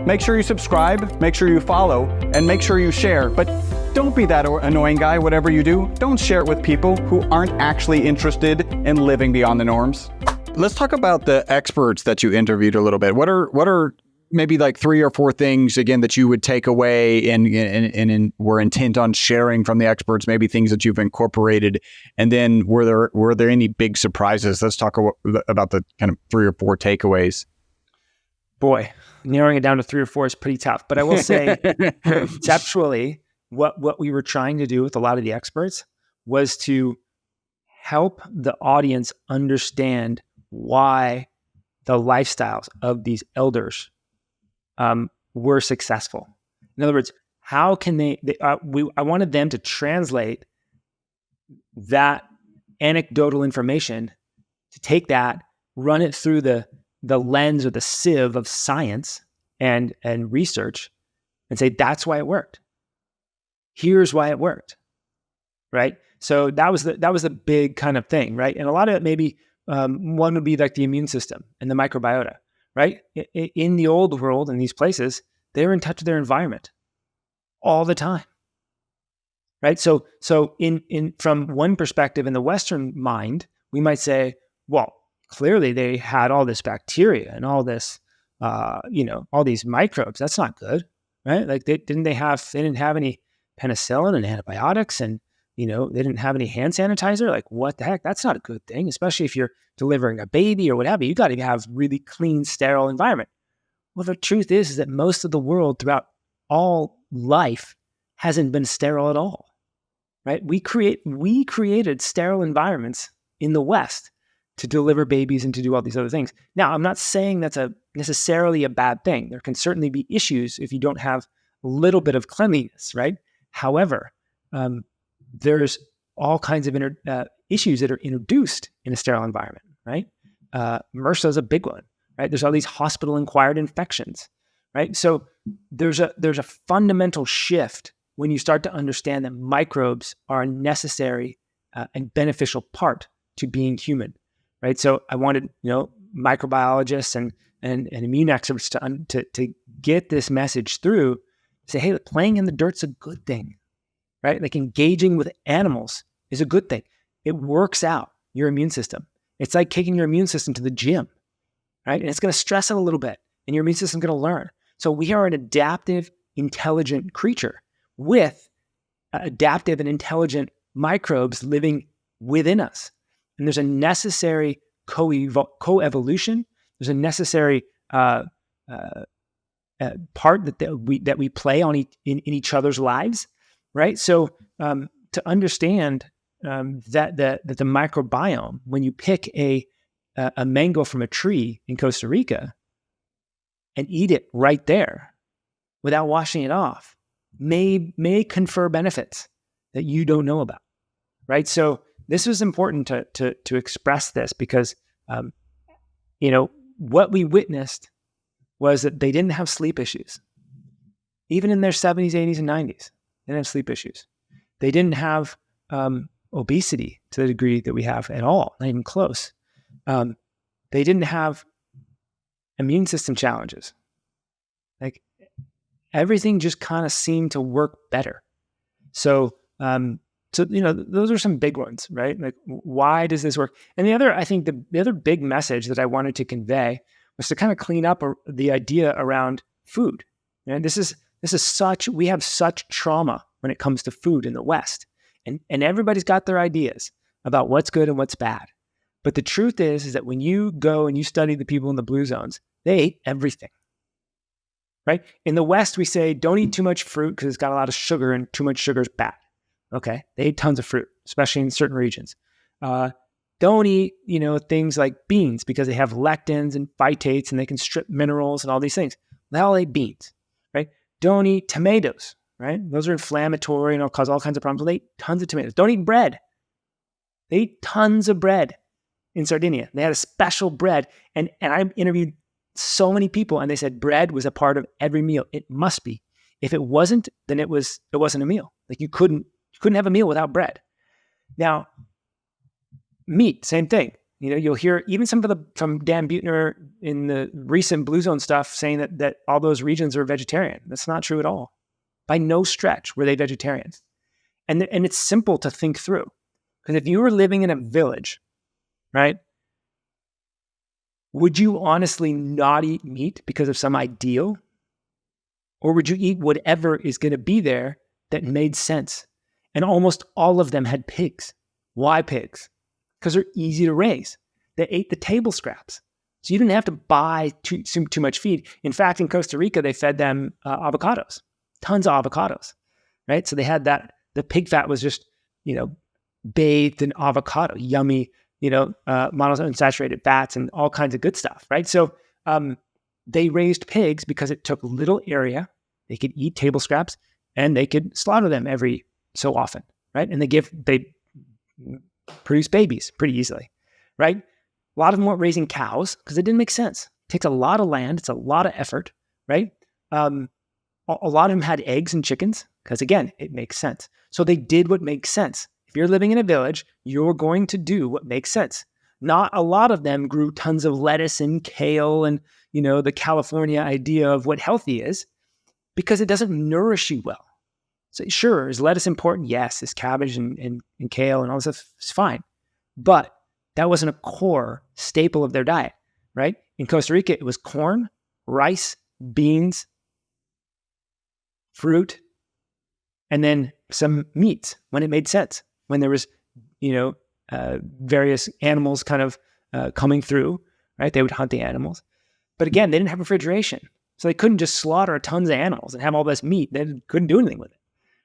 Make sure you subscribe, make sure you follow, and make sure you share. But don't be that annoying guy, whatever you do. Don't share it with people who aren't actually interested in living beyond the norms. Let's talk about the experts that you interviewed a little bit. What are maybe like 3 or 4 things, again, that you would take away and were intent on sharing from the experts, maybe things that you've incorporated? And then were there any big surprises? Let's talk about the kind of 3 or 4 takeaways. Boy, narrowing it down to 3 or 4 is pretty tough. But I will say, conceptually, what we were trying to do with a lot of the experts was to help the audience understand why the lifestyles of these elders were successful. In other words, how can I wanted them to translate that anecdotal information, to take that, run it through the lens or the sieve of science and research, and say, that's why it worked. Here's why it worked, right? So that was the big kind of thing, right? And a lot of it maybe one would be like the immune system and the microbiota, right? In the old world, in these places, they're in touch with their environment all the time, right? So in from one perspective, in the Western mind, we might say, well, clearly they had all this bacteria and all this, all these microbes. That's not good, right? Like they didn't have any penicillin and antibiotics, and they didn't have any hand sanitizer. Like what the heck? That's not a good thing, especially if you're delivering a baby or whatever. You got to have really clean, sterile environment. Well, the truth is that most of the world throughout all life hasn't been sterile at all, right? We created sterile environments in the West to deliver babies and to do all these other things. Now, I'm not saying that's necessarily a bad thing. There can certainly be issues if you don't have a little bit of cleanliness, right? However, there's all kinds of issues that are introduced in a sterile environment, right? MRSA is a big one, right? There's all these hospital-acquired infections, right? So there's a fundamental shift when you start to understand that microbes are a necessary and beneficial part to being human, right? So I wanted microbiologists and immune experts to get this message through. Say, hey, playing in the dirt's a good thing, right? Like engaging with animals is a good thing. It works out your immune system. It's like taking your immune system to the gym, right? And it's going to stress it a little bit, and your immune system's going to learn. So we are an adaptive, intelligent creature with adaptive and intelligent microbes living within us. And there's a necessary co-evolution. There's a necessary part that we play in each other's lives, right? So to understand that the microbiome, when you pick a a mango from a tree in Costa Rica and eat it right there without washing it off may confer benefits that you don't know about, right? So this was important to express this because, what we witnessed was that they didn't have sleep issues. Even in their 70s, 80s, and 90s, they didn't have sleep issues. They didn't have obesity to the degree that we have at all, not even close. They didn't have immune system challenges. Like everything just kind of seemed to work better. So, those are some big ones, right? Like, why does this work? And I think the other big message that I wanted to convey was to kind of clean up the idea around food. And we have such trauma when it comes to food in the West. And everybody's got their ideas about what's good and what's bad. But the truth is that when you go and you study the people in the blue zones, they ate everything, right? In the West, we say, don't eat too much fruit because it's got a lot of sugar and too much sugar is bad. Okay, they ate tons of fruit, especially in certain regions. Don't eat, things like beans because they have lectins and phytates and they can strip minerals and all these things. They all ate beans, right? Don't eat tomatoes, right? Those are inflammatory and will cause all kinds of problems. They ate tons of tomatoes. Don't eat bread. They ate tons of bread in Sardinia. They had a special bread. And I interviewed so many people and they said bread was a part of every meal. It must be. If it wasn't, then it wasn't a meal. Like you couldn't have a meal without bread. Now, meat, same thing. You'll hear even from Dan Buettner in the recent Blue Zone stuff saying that all those regions are vegetarian. That's not true at all. By no stretch were they vegetarians. And it's simple to think through. Because if you were living in a village, right, would you honestly not eat meat because of some ideal? Or would you eat whatever is going to be there that made sense? And almost all of them had pigs. Why pigs? Because they're easy to raise. They ate the table scraps. So you didn't have to buy too much feed. In fact, in Costa Rica, they fed them avocados, tons of avocados, right? So they had that. The pig fat was just, bathed in avocado, yummy, monounsaturated fats and all kinds of good stuff, right? So they raised pigs because it took little area. They could eat table scraps and they could slaughter them every so often, right? And they produce babies pretty easily, right? A lot of them weren't raising cows because it didn't make sense. It takes a lot of land. It's a lot of effort, right? A lot of them had eggs and chickens because, again, it makes sense. So they did what makes sense. If you're living in a village, you're going to do what makes sense. Not a lot of them grew tons of lettuce and kale and, the California idea of what healthy is because it doesn't nourish you well. So sure, is lettuce important? Yes. Is cabbage and kale and all this stuff is fine. But that wasn't a core staple of their diet, right? In Costa Rica, it was corn, rice, beans, fruit, and then some meats when it made sense. When there was, various animals kind of coming through, right? They would hunt the animals. But again, they didn't have refrigeration. So they couldn't just slaughter tons of animals and have all this meat. They couldn't do anything with it.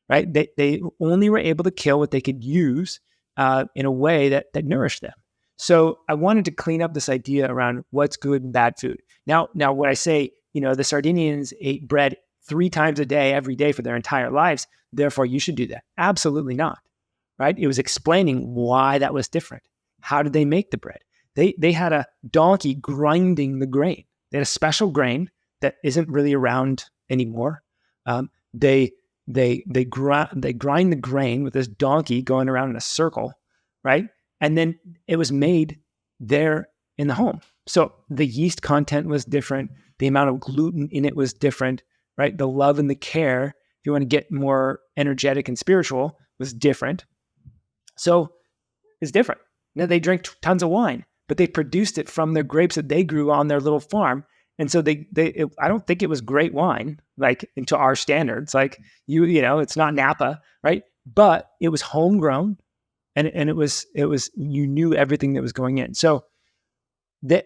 Right? They only were able to kill what they could use in a way that nourished them. So I wanted to clean up this idea around what's good and bad food. Now when I say, the Sardinians ate bread 3 times a day, every day for their entire lives, therefore you should do that. Absolutely not. Right? It was explaining why that was different. How did they make the bread? They had a donkey grinding the grain. They had a special grain that isn't really around anymore. They grind the grain with this donkey going around in a circle, right? And then it was made there in the home. So the yeast content was different. The amount of gluten in it was different, right? The love and the care, if you want to get more energetic and spiritual, was different. So it's different. Now they drank tons of wine, but they produced it from their grapes that they grew on their little farm. And so I don't think it was great wine, like into our standards, like it's not Napa, right? But it was homegrown and it was, you knew everything that was going in. So they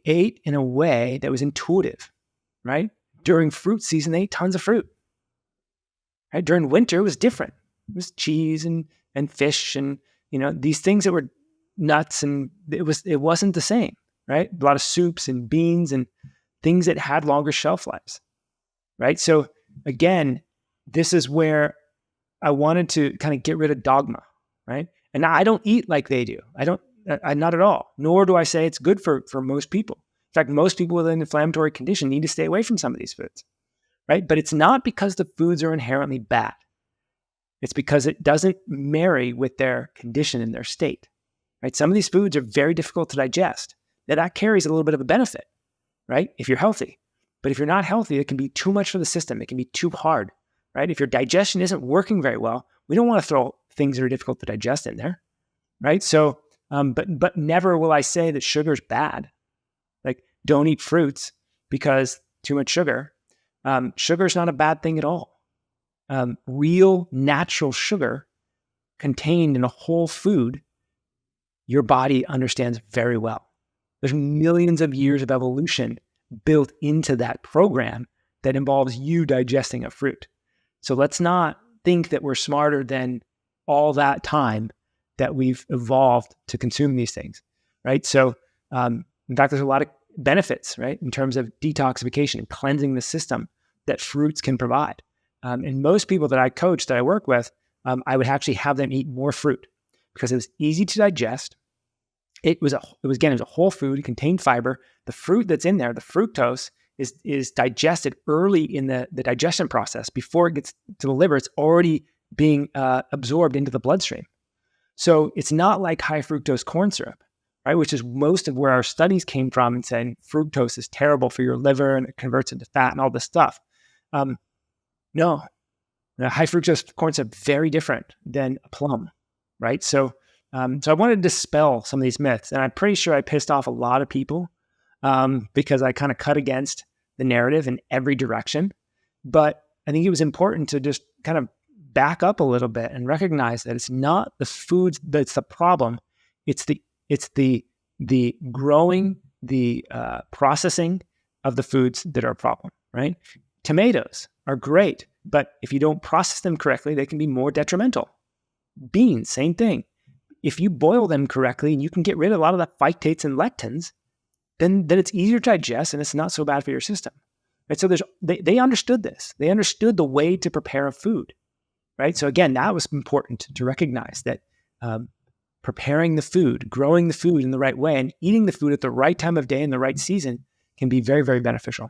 ate in a way that was intuitive, right? During fruit season, they ate tons of fruit, right? During winter, it was different. It was cheese and fish and, these things that were nuts, and it wasn't the same, right? A lot of soups and beans and things that had longer shelf lives, right? So again, this is where I wanted to kind of get rid of dogma, right? And I don't eat like they do. I not at all. Nor do I say it's good for most people. In fact, most people with an inflammatory condition need to stay away from some of these foods, right? But it's not because the foods are inherently bad. It's because it doesn't marry with their condition and their state, right? Some of these foods are very difficult to digest. That carries a little bit of a benefit, right? If you're healthy. But if you're not healthy, it can be too much for the system. It can be too hard, right? If your digestion isn't working very well, we don't want to throw things that are difficult to digest in there, right? So, but never will I say that sugar is bad. Like, don't eat fruits because too much sugar. Sugar is not a bad thing at all. Real natural sugar contained in a whole food, your body understands very well. There's millions of years of evolution built into that program that involves you digesting a fruit. So let's not think that we're smarter than all that time that we've evolved to consume these things, right? So in fact, there's a lot of benefits, right, in terms of detoxification and cleansing the system that fruits can provide. And most people that I coach, that I work with, I would actually have them eat more fruit because it was easy to digest. It was a whole food. It contained fiber. The fruit that's in there, the fructose, is digested early in the digestion process. Before it gets to the liver, it's already being absorbed into the bloodstream. So it's not like high fructose corn syrup, right? Which is most of where our studies came from and saying fructose is terrible for your liver and it converts into fat and all this stuff. No, high fructose corn syrup, very different than a plum, right? So I wanted to dispel some of these myths, and I'm pretty sure I pissed off a lot of people because I kind of cut against the narrative in every direction. But I think it was important to just kind of back up a little bit and recognize that it's not the foods that's the problem. It's the growing, the processing of the foods that are a problem, right? Tomatoes are great, but if you don't process them correctly, they can be more detrimental. Beans, same thing. If you boil them correctly and you can get rid of a lot of the phytates and lectins, then it's easier to digest and it's not so bad for your system. Right? So they understood this. They understood the way to prepare a food, right? So again, that was important to recognize that preparing the food, growing the food in the right way, and eating the food at the right time of day in the right season can be very, very beneficial.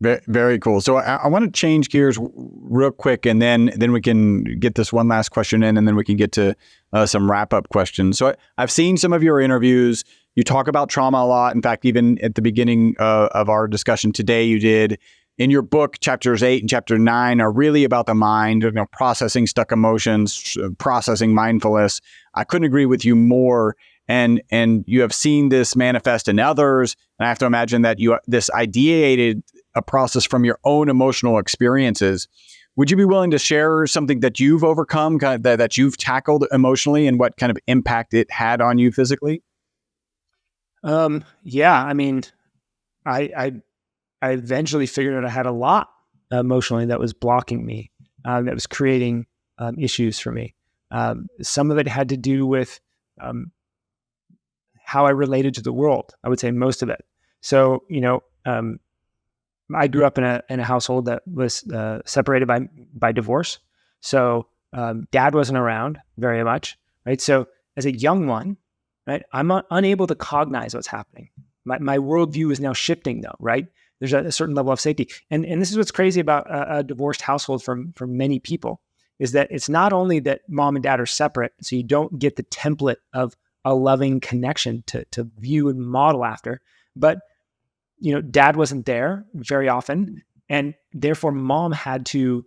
Very, very cool. So I want to change gears real quick, and then we can get this one last question in, and then we can get to some wrap-up questions. So I've seen some of your interviews. You talk about trauma a lot. In fact, even at the beginning of our discussion today, you did. In your book, chapters 8 and chapter 9 are really about the mind, processing stuck emotions, processing mindfulness. I couldn't agree with you more. And you have seen this manifest in others. And I have to imagine that this ideated a process from your own emotional experiences. Would you be willing to share something that you've overcome, that you've tackled emotionally, and what kind of impact it had on you physically? Yeah, I mean, I eventually figured out I had a lot emotionally that was blocking me, that was creating issues for me. Some of it had to do with how I related to the world. I would say most of it. So, I grew up in a household that was separated by divorce. So dad wasn't around very much, right? So as a young one, right, I'm unable to cognize what's happening. My worldview is now shifting, though, right? There's a certain level of safety, and this is what's crazy about a divorced household for many people, is that it's not only that mom and dad are separate, so you don't get the template of a loving connection to view and model after, but dad wasn't there very often, and therefore mom had to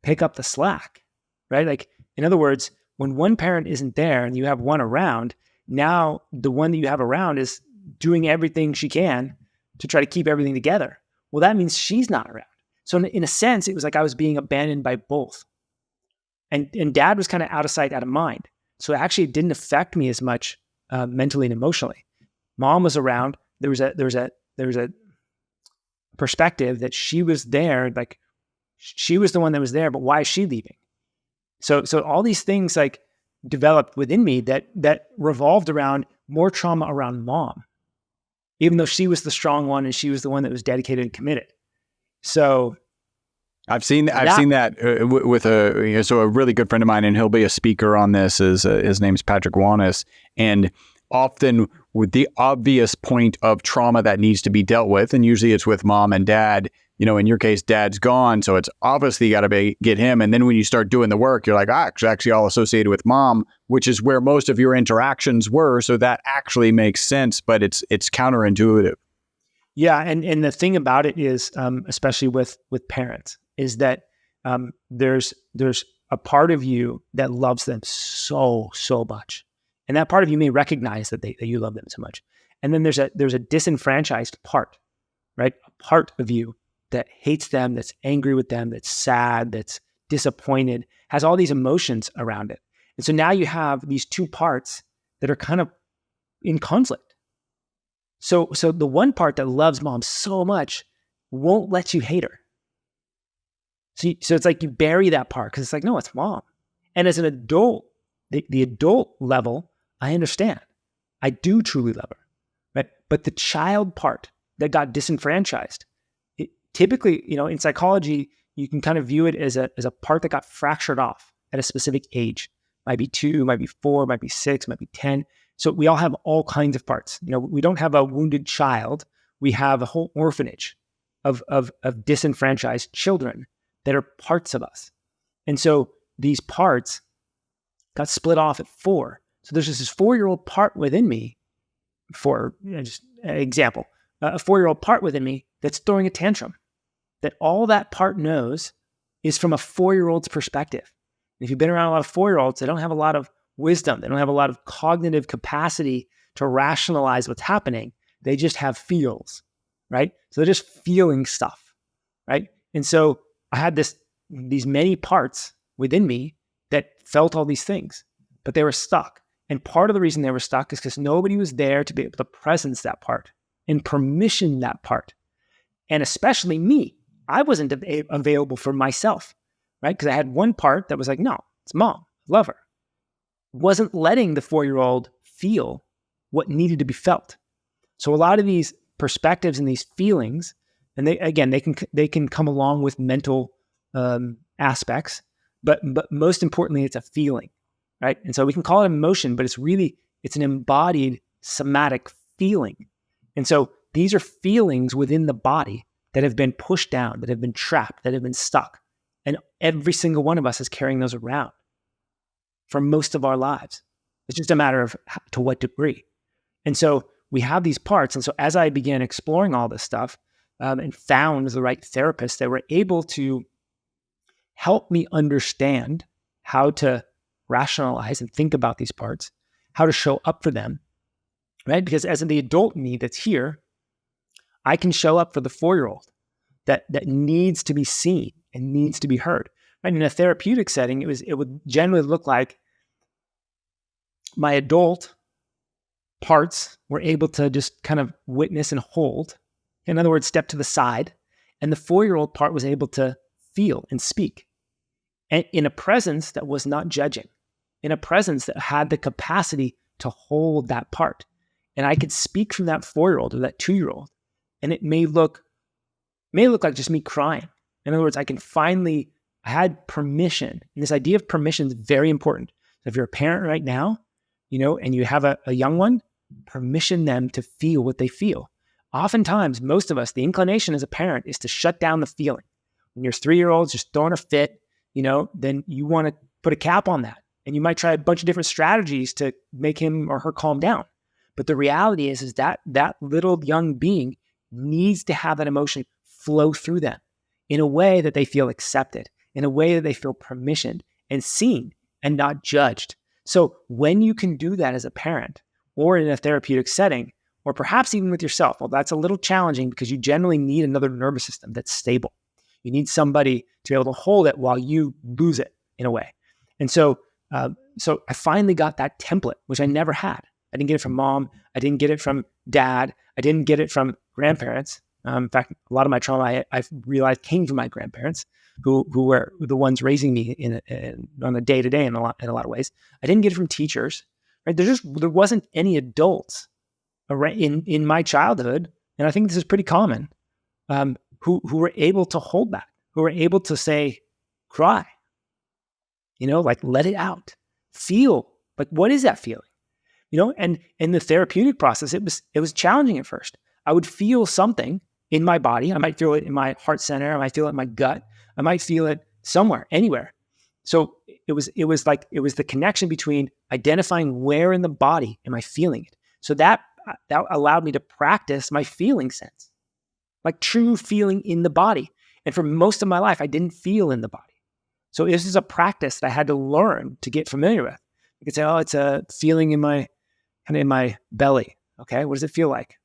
pick up the slack, right? Like, in other words, when one parent isn't there and you have one around, now the one that you have around is doing everything she can to try to keep everything together. Well, that means she's not around. So in a sense, it was like I was being abandoned by both. And dad was kind of out of sight, out of mind. So actually it didn't affect me as much mentally and emotionally. Mom was around. There was a perspective that she was there, like she was the one that was there, but why is she leaving? So all these things, like developed within me that revolved around more trauma around mom, even though she was the strong one and she was the one that was dedicated and committed. So I've seen that with a really good friend of mine, and he'll be a speaker on this. His name's Patrick Wanis, and often with the obvious point of trauma that needs to be dealt with, and usually it's with mom and dad. In your case, dad's gone, so it's obviously got to get him. And then when you start doing the work, you're like, it's actually all associated with mom, which is where most of your interactions were. So that actually makes sense, but it's counterintuitive. Yeah, and the thing about it is, especially with parents, is that there's a part of you that loves them so much, and that part of you may recognize that you love them so much, and then there's a disenfranchised part, right? A part of you that hates them, that's angry with them, that's sad, that's disappointed, has all these emotions around it, and so now you have these two parts that are kind of in conflict. So the one part that loves mom so much won't let you hate her. So it's like you bury that part because it's like, no, it's mom. And as an adult, the adult level, I understand. I do truly love her, right? But the child part that got disenfranchised, typically, in psychology, you can kind of view it as a part that got fractured off at a specific age. Might be 2, might be 4, might be 6, might be 10. So we all have all kinds of parts. We don't have a wounded child. We have a whole orphanage of disenfranchised children that are parts of us. And so these parts got split off at 4. So there's just this 4-year-old part within me, for just an example, a 4-year-old part within me that's throwing a tantrum, that all that part knows is from a 4-year-old's perspective. And if you've been around a lot of 4-year-olds, they don't have a lot of wisdom. They don't have a lot of cognitive capacity to rationalize what's happening. They just have feels, right? So they're just feeling stuff, right? And so I had these many parts within me that felt all these things, but they were stuck. And part of the reason they were stuck is because nobody was there to be able to presence that part and permission that part. And especially me, I wasn't available for myself, right? Because I had one part that was like, no, it's mom, I love her. Wasn't letting the 4-year-old feel what needed to be felt. So a lot of these perspectives and these feelings, and they can come along with mental aspects, but most importantly, it's a feeling, right? And so we can call it emotion, but it's an embodied somatic feeling. And so these are feelings within the body that have been pushed down, that have been trapped, that have been stuck. And every single one of us is carrying those around for most of our lives. It's just a matter of to what degree. And so we have these parts. And so as I began exploring all this stuff and found the right therapists that were able to help me understand how to rationalize and think about these parts, how to show up for them, right? Because as the adult me that's here, I can show up for the 4-year-old that needs to be seen and needs to be heard. Right? In a therapeutic setting, it would generally look like my adult parts were able to just kind of witness and hold. In other words, step to the side. And the 4-year-old part was able to feel and speak. And in a presence that was not judging, in a presence that had the capacity to hold that part. And I could speak from that 4-year-old or that 2-year-old. And it may look like just me crying. In other words, I had permission. And this idea of permission is very important. So if you're a parent right now, and you have a young one, permission them to feel what they feel. Oftentimes, most of us, the inclination as a parent is to shut down the feeling. When your 3-year-old's just throwing a fit, then you want to put a cap on that. And you might try a bunch of different strategies to make him or her calm down. But the reality is that little young being needs to have that emotion flow through them in a way that they feel accepted, in a way that they feel permissioned and seen and not judged. So when you can do that as a parent or in a therapeutic setting, or perhaps even with yourself, well, that's a little challenging because you generally need another nervous system that's stable. You need somebody to be able to hold it while you lose it in a way. And so I finally got that template, which I never had. I didn't get it from mom. I didn't get it from dad. I didn't get it from grandparents. In fact, a lot of my trauma I've realized came from my grandparents, who were the ones raising me on a day to day in a lot of ways. I didn't get it from teachers. Right? There wasn't any adults in my childhood, and I think this is pretty common, who were able to hold that, who were able to say, cry, like let it out, feel, like what is that feeling, and in the therapeutic process, it was challenging at first. I would feel something in my body. I might feel it in my heart center. I might feel it in my gut. I might feel it somewhere, anywhere. So it was the connection between identifying where in the body am I feeling it. So that allowed me to practice my feeling sense, like true feeling in the body. And for most of my life, I didn't feel in the body. So this is a practice that I had to learn to get familiar with. You could say, oh, it's a feeling in my belly. Okay, what does it feel like?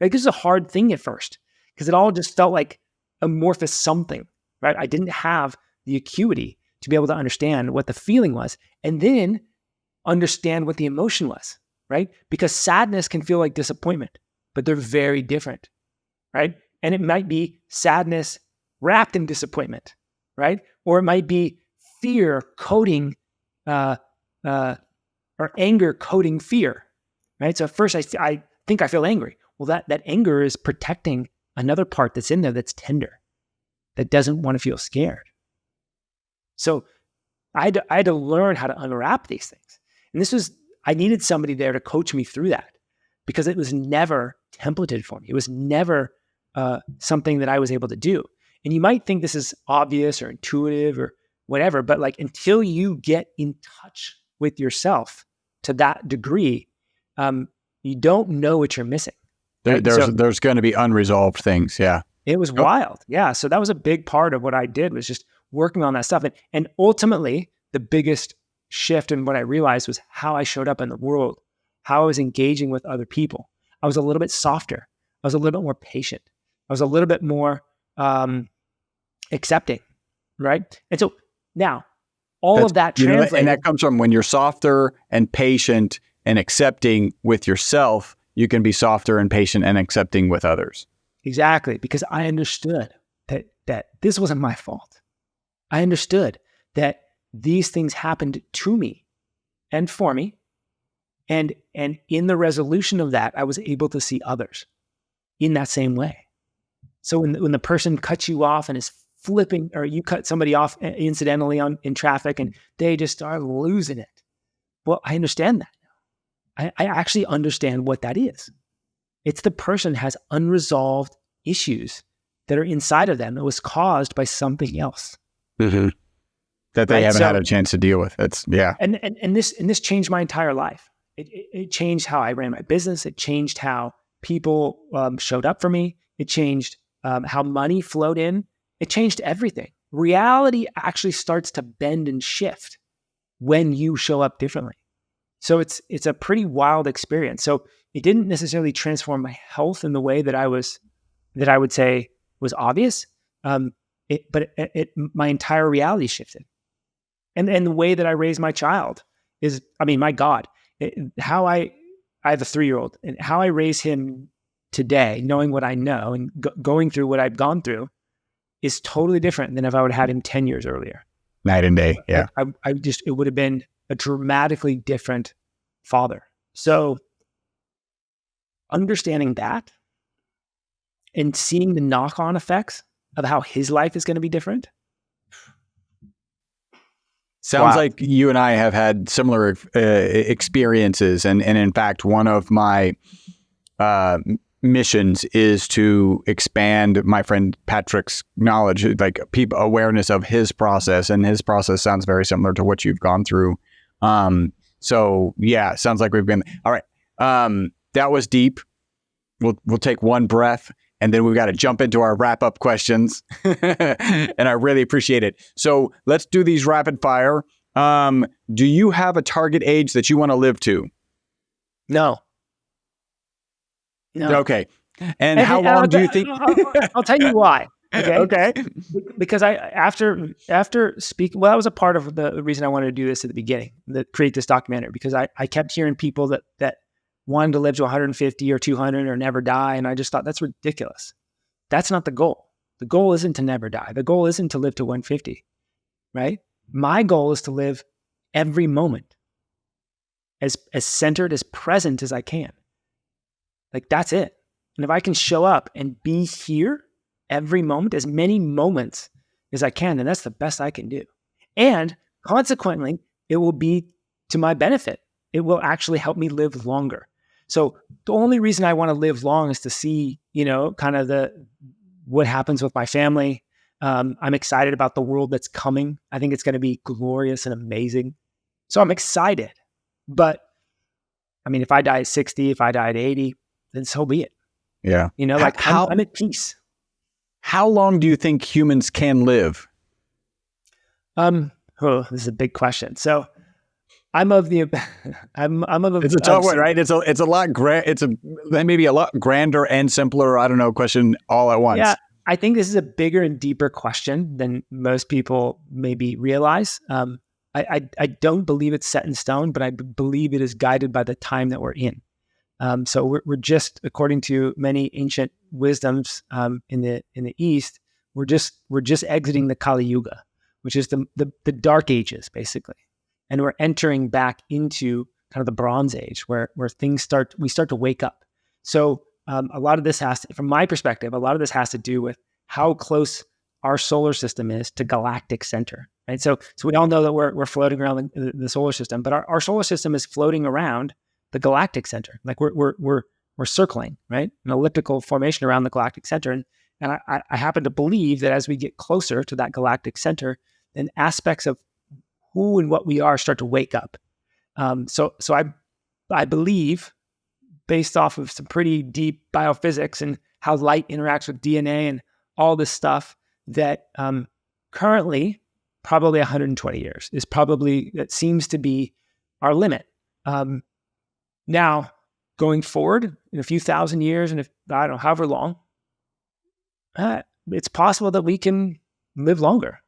This is a hard thing at first because it all just felt like amorphous something, right? I didn't have the acuity to be able to understand what the feeling was and then understand what the emotion was, right? Because sadness can feel like disappointment, but they're very different, right? And it might be sadness wrapped in disappointment, right? Or it might be fear coating, or anger coating fear, right? So at first I think I feel angry. Well, that anger is protecting another part that's in there that's tender, that doesn't want to feel scared. So I had to learn how to unwrap these things. And I needed somebody there to coach me through that because it was never templated for me. It was never something that I was able to do. And you might think this is obvious or intuitive or whatever, but like until you get in touch with yourself to that degree, you don't know what you're missing. Right? There's going to be unresolved things. Yeah. It was wild. Yeah. So that was a big part of what I did, was just working on that stuff. And ultimately, the biggest shift in what I realized was how I showed up in the world, how I was engaging with other people. I was a little bit softer. I was a little bit more patient. I was a little bit more accepting, right? And so now, all of that translated. And that comes from when you're softer and patient and accepting with yourself, you can be softer and patient and accepting with others. Exactly, because I understood that this wasn't my fault. I understood that these things happened to me and for me. And in the resolution of that, I was able to see others in that same way. So when the person cuts you off and is flipping, or you cut somebody off incidentally in traffic and they just start losing it. Well, I understand that now. I actually understand what that is. It's the person has unresolved issues that are inside of them that was caused by something else. Mm-hmm. That they haven't had a chance to deal with. And this changed my entire life. It changed how I ran my business. It changed how people showed up for me. It changed how money flowed in. It changed everything. Reality actually starts to bend and shift when you show up differently. So it's a pretty wild experience. So it didn't necessarily transform my health in the way that I would say was obvious. But my entire reality shifted. And the way that I raised my child is, my God, how I have a 3-year-old, and how I raise him today, knowing what I know and going through what I've gone through, is totally different than if I would have had him 10 years earlier. Night and day. Yeah. It would have been a dramatically different father. So understanding that and seeing the knock-on effects of how his life is going to be different. Sounds like you and I have had similar experiences. And in fact, one of my missions is to expand my friend Patrick's knowledge, like people awareness of his process. And his process sounds very similar to what you've gone through. So yeah, sounds like we've been, all right. That was deep. We'll take one breath, and then we've got to jump into our wrap-up questions. And I really appreciate it. So let's do these rapid fire. Do you have a target age that you want to live to? No. Okay. And how long do you think? I'll tell you why. Okay. Okay. Because after speaking, well, that was a part of the reason I wanted to do this at the beginning, create this documentary, because I kept hearing people that wanted to live to 150 or 200 or never die. And I just thought that's ridiculous. That's not the goal. The goal isn't to never die. The goal isn't to live to 150, right? My goal is to live every moment as centered, as present as I can. Like, that's it. And if I can show up and be here every moment, as many moments as I can, then that's the best I can do. And consequently, it will be to my benefit. It will actually help me live longer. So the only reason I want to live long is to see, kind of what happens with my family. I'm excited about the world that's coming. I think it's going to be glorious and amazing. So I'm excited. But I mean, if I die at 60, if I die at 80, then so be it. Yeah. I'm at peace. How long do you think humans can live? This is a big question. So I'm of the. It's a tough one, right? It's a lot. Maybe a lot grander and simpler. I don't know. Question all at once. Yeah, I think this is a bigger and deeper question than most people maybe realize. I don't believe it's set in stone, but I believe it is guided by the time that we're in. So we're just, according to many ancient wisdoms in the East, we're just exiting the Kali Yuga, which is the dark ages, basically. And we're entering back into kind of the Bronze Age, where we start to wake up. So a lot of this from my perspective, a lot of this has to do with how close our solar system is to galactic center, right? So we all know that we're floating around the solar system, but our solar system is floating around the galactic center. Like we're circling, right? An elliptical formation around the galactic center. And I happen to believe that as we get closer to that galactic center, then aspects of who and what we are start to wake up. So I believe, based off of some pretty deep biophysics and how light interacts with DNA and all this stuff, that currently probably 120 years that seems to be our limit. Now, going forward in a few thousand years, and I don't know, however long, it's possible that we can live longer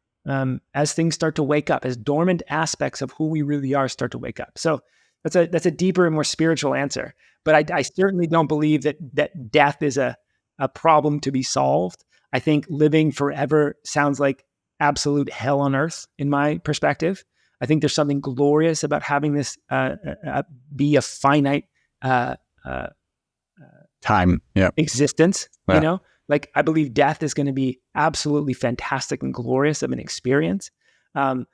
as things start to wake up, as dormant aspects of who we really are start to wake up. So that's a deeper and more spiritual answer. But I certainly don't believe that death is a problem to be solved. I think living forever sounds like absolute hell on earth in my perspective. I think there's something glorious about having this be a finite time existence. Yeah. Like, I believe death is going to be absolutely fantastic and glorious of an experience. And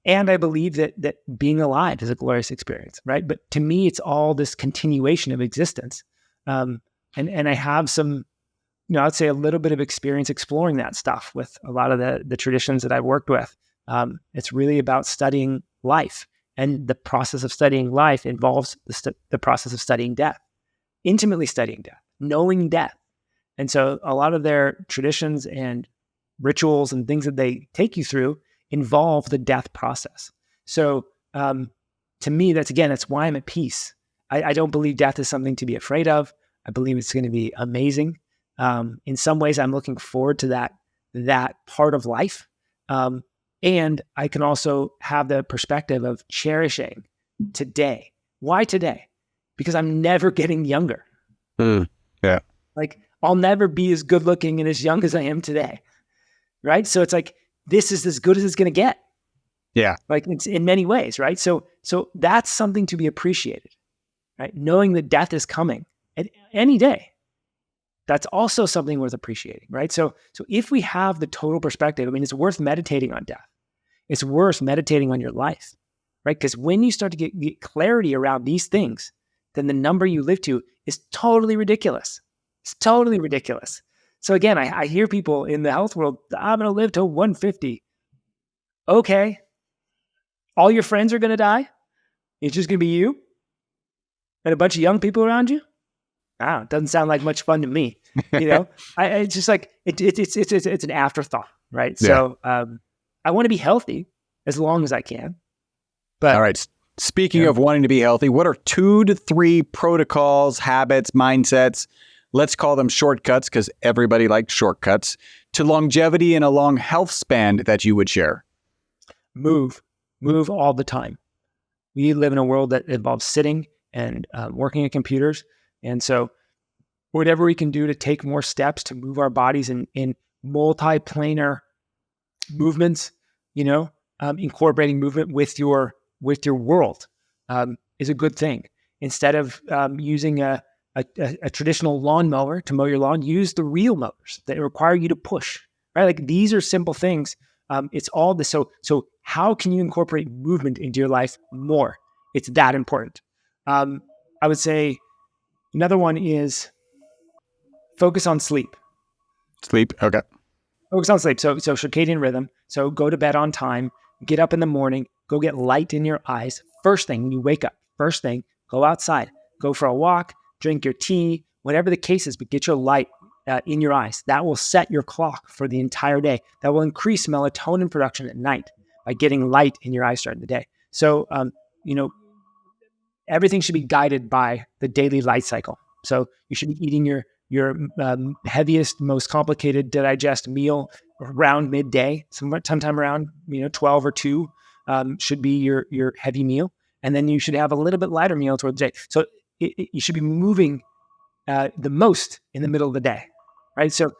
I believe that being alive is a glorious experience, right? But to me, it's all this continuation of existence. And I have some, I'd say a little bit of experience exploring that stuff with a lot of the traditions that I've worked with. It's really about studying life, and the process of studying life involves the process of studying death, intimately studying death, knowing death. And so a lot of their traditions and rituals and things that they take you through involve the death process. So to me, that's why I'm at peace. I don't believe death is something to be afraid of. I believe it's going to be amazing. In some ways, I'm looking forward to that part of life. And I can also have the perspective of cherishing today. Why today? Because I'm never getting younger. Yeah. Like, I'll never be as good looking and as young as I am today. Right? So it's like, this is as good as it's going to get. Yeah. Like, it's in many ways, right? So that's something to be appreciated, right? Knowing that death is coming at any day. That's also something worth appreciating, right? So if we have the total perspective, I mean, it's worth meditating on death. It's worth meditating on your life, right? Because when you start to get clarity around these things, then the number you live to is totally ridiculous. It's totally ridiculous. So again, I hear people in the health world, I'm going to live to 150. Okay. All your friends are going to die? It's just going to be you and a bunch of young people around you? It doesn't sound like much fun to me. It's just like, it's an afterthought, right? Yeah. So I want to be healthy as long as I can. But all right. Speaking of wanting to be healthy, what are 2 to 3 protocols, habits, mindsets, let's call them shortcuts because everybody likes shortcuts, to longevity and a long health span that you would share? Move all the time. We live in a world that involves sitting and working at computers. And so whatever we can do to take more steps to move our bodies in multi-planar movements, incorporating movement with your world is a good thing. Instead of using a traditional lawnmower to mow your lawn, use the real mowers that require you to push, right? Like these are simple things. It's all this. So how can you incorporate movement into your life more? It's that important. I would say another one is focus on sleep. Sleep. Okay. Focus on sleep. So circadian rhythm. So go to bed on time, get up in the morning, go get light in your eyes. First thing when you wake up, first thing, go outside, go for a walk, drink your tea, whatever the case is, but get your light in your eyes. That will set your clock for the entire day. That will increase melatonin production at night by getting light in your eyes starting the day. So, everything should be guided by the daily light cycle. So you should be eating your heaviest, most complicated to digest meal around midday, sometime around 12 or 2 should be your heavy meal, and then you should have a little bit lighter meal towards the day. So you should be moving the most in the middle of the day, right? So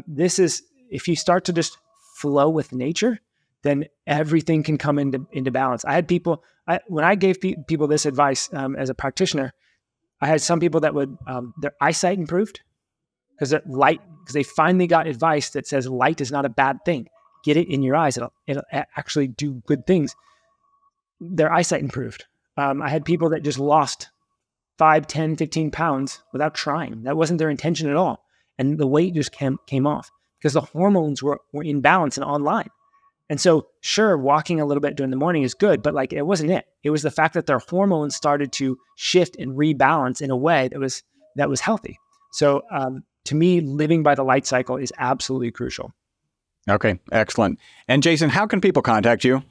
this is, if you start to just flow with nature, then everything can come into balance. I had people, when I gave people this advice as a practitioner, I had some people that would, their eyesight improved because they finally got advice that says light is not a bad thing. Get it in your eyes. It'll actually do good things. Their eyesight improved. I had people that just lost 5, 10, 15 pounds without trying. That wasn't their intention at all. And the weight just came off because the hormones were in balance and online. And so, sure, walking a little bit during the morning is good, but it wasn't it. It was the fact that their hormones started to shift and rebalance in a way that was healthy. So, to me, living by the light cycle is absolutely crucial. Okay, excellent. And Jason, how can people contact you?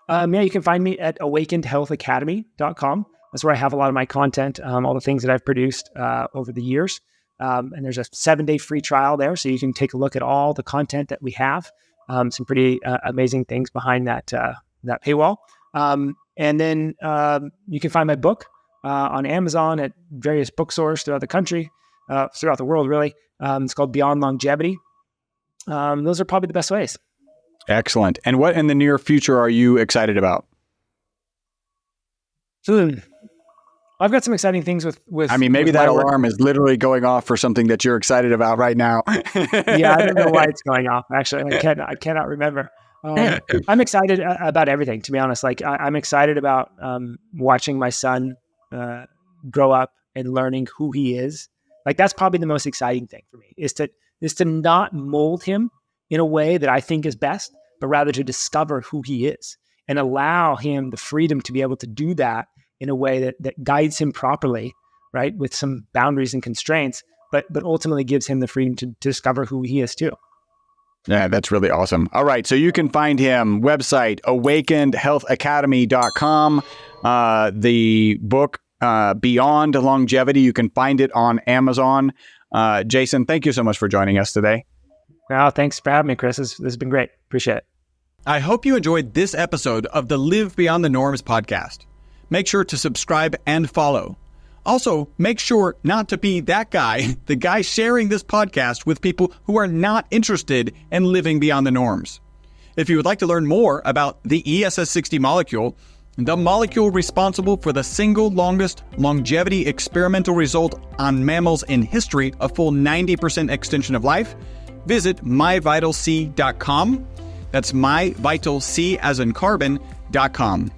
You can find me at awakenedhealthacademy.com. That's where I have a lot of my content, all the things that I've produced over the years. And there's a 7-day free trial there, so you can take a look at all the content that we have. Some pretty amazing things behind that paywall. And then you can find my book on Amazon, at various bookstores throughout the country, throughout the world, really. It's called Beyond Longevity. Those are probably the best ways. Excellent. And what in the near future are you excited about? I've got some exciting things with maybe that alarm is literally going off for something that you're excited about right now. Yeah, I don't know why it's going off. Actually, I cannot remember. I'm excited about everything, to be honest. I'm excited about watching my son grow up and learning who he is. That's probably the most exciting thing for me is to not mold him in a way that I think is best, but rather to discover who he is and allow him the freedom to be able to do that in a way that guides him properly, right? With some boundaries and constraints, but ultimately gives him the freedom to discover who he is too. Yeah, that's really awesome. All right. So you can find him website, awakenedhealthacademy.com. The book, Beyond Longevity, you can find it on Amazon. Jason, thank you so much for joining us today. Well, thanks for having me, Chris. This has been great. Appreciate it. I hope you enjoyed this episode of the Live Beyond the Norms podcast. Make sure to subscribe and follow. Also, make sure not to be that guy, the guy sharing this podcast with people who are not interested in living beyond the norms. If you would like to learn more about the ESS60 molecule, the molecule responsible for the single longest longevity experimental result on mammals in history, a full 90% extension of life, visit myvitalc.com. That's myvitalc as in carbon.com.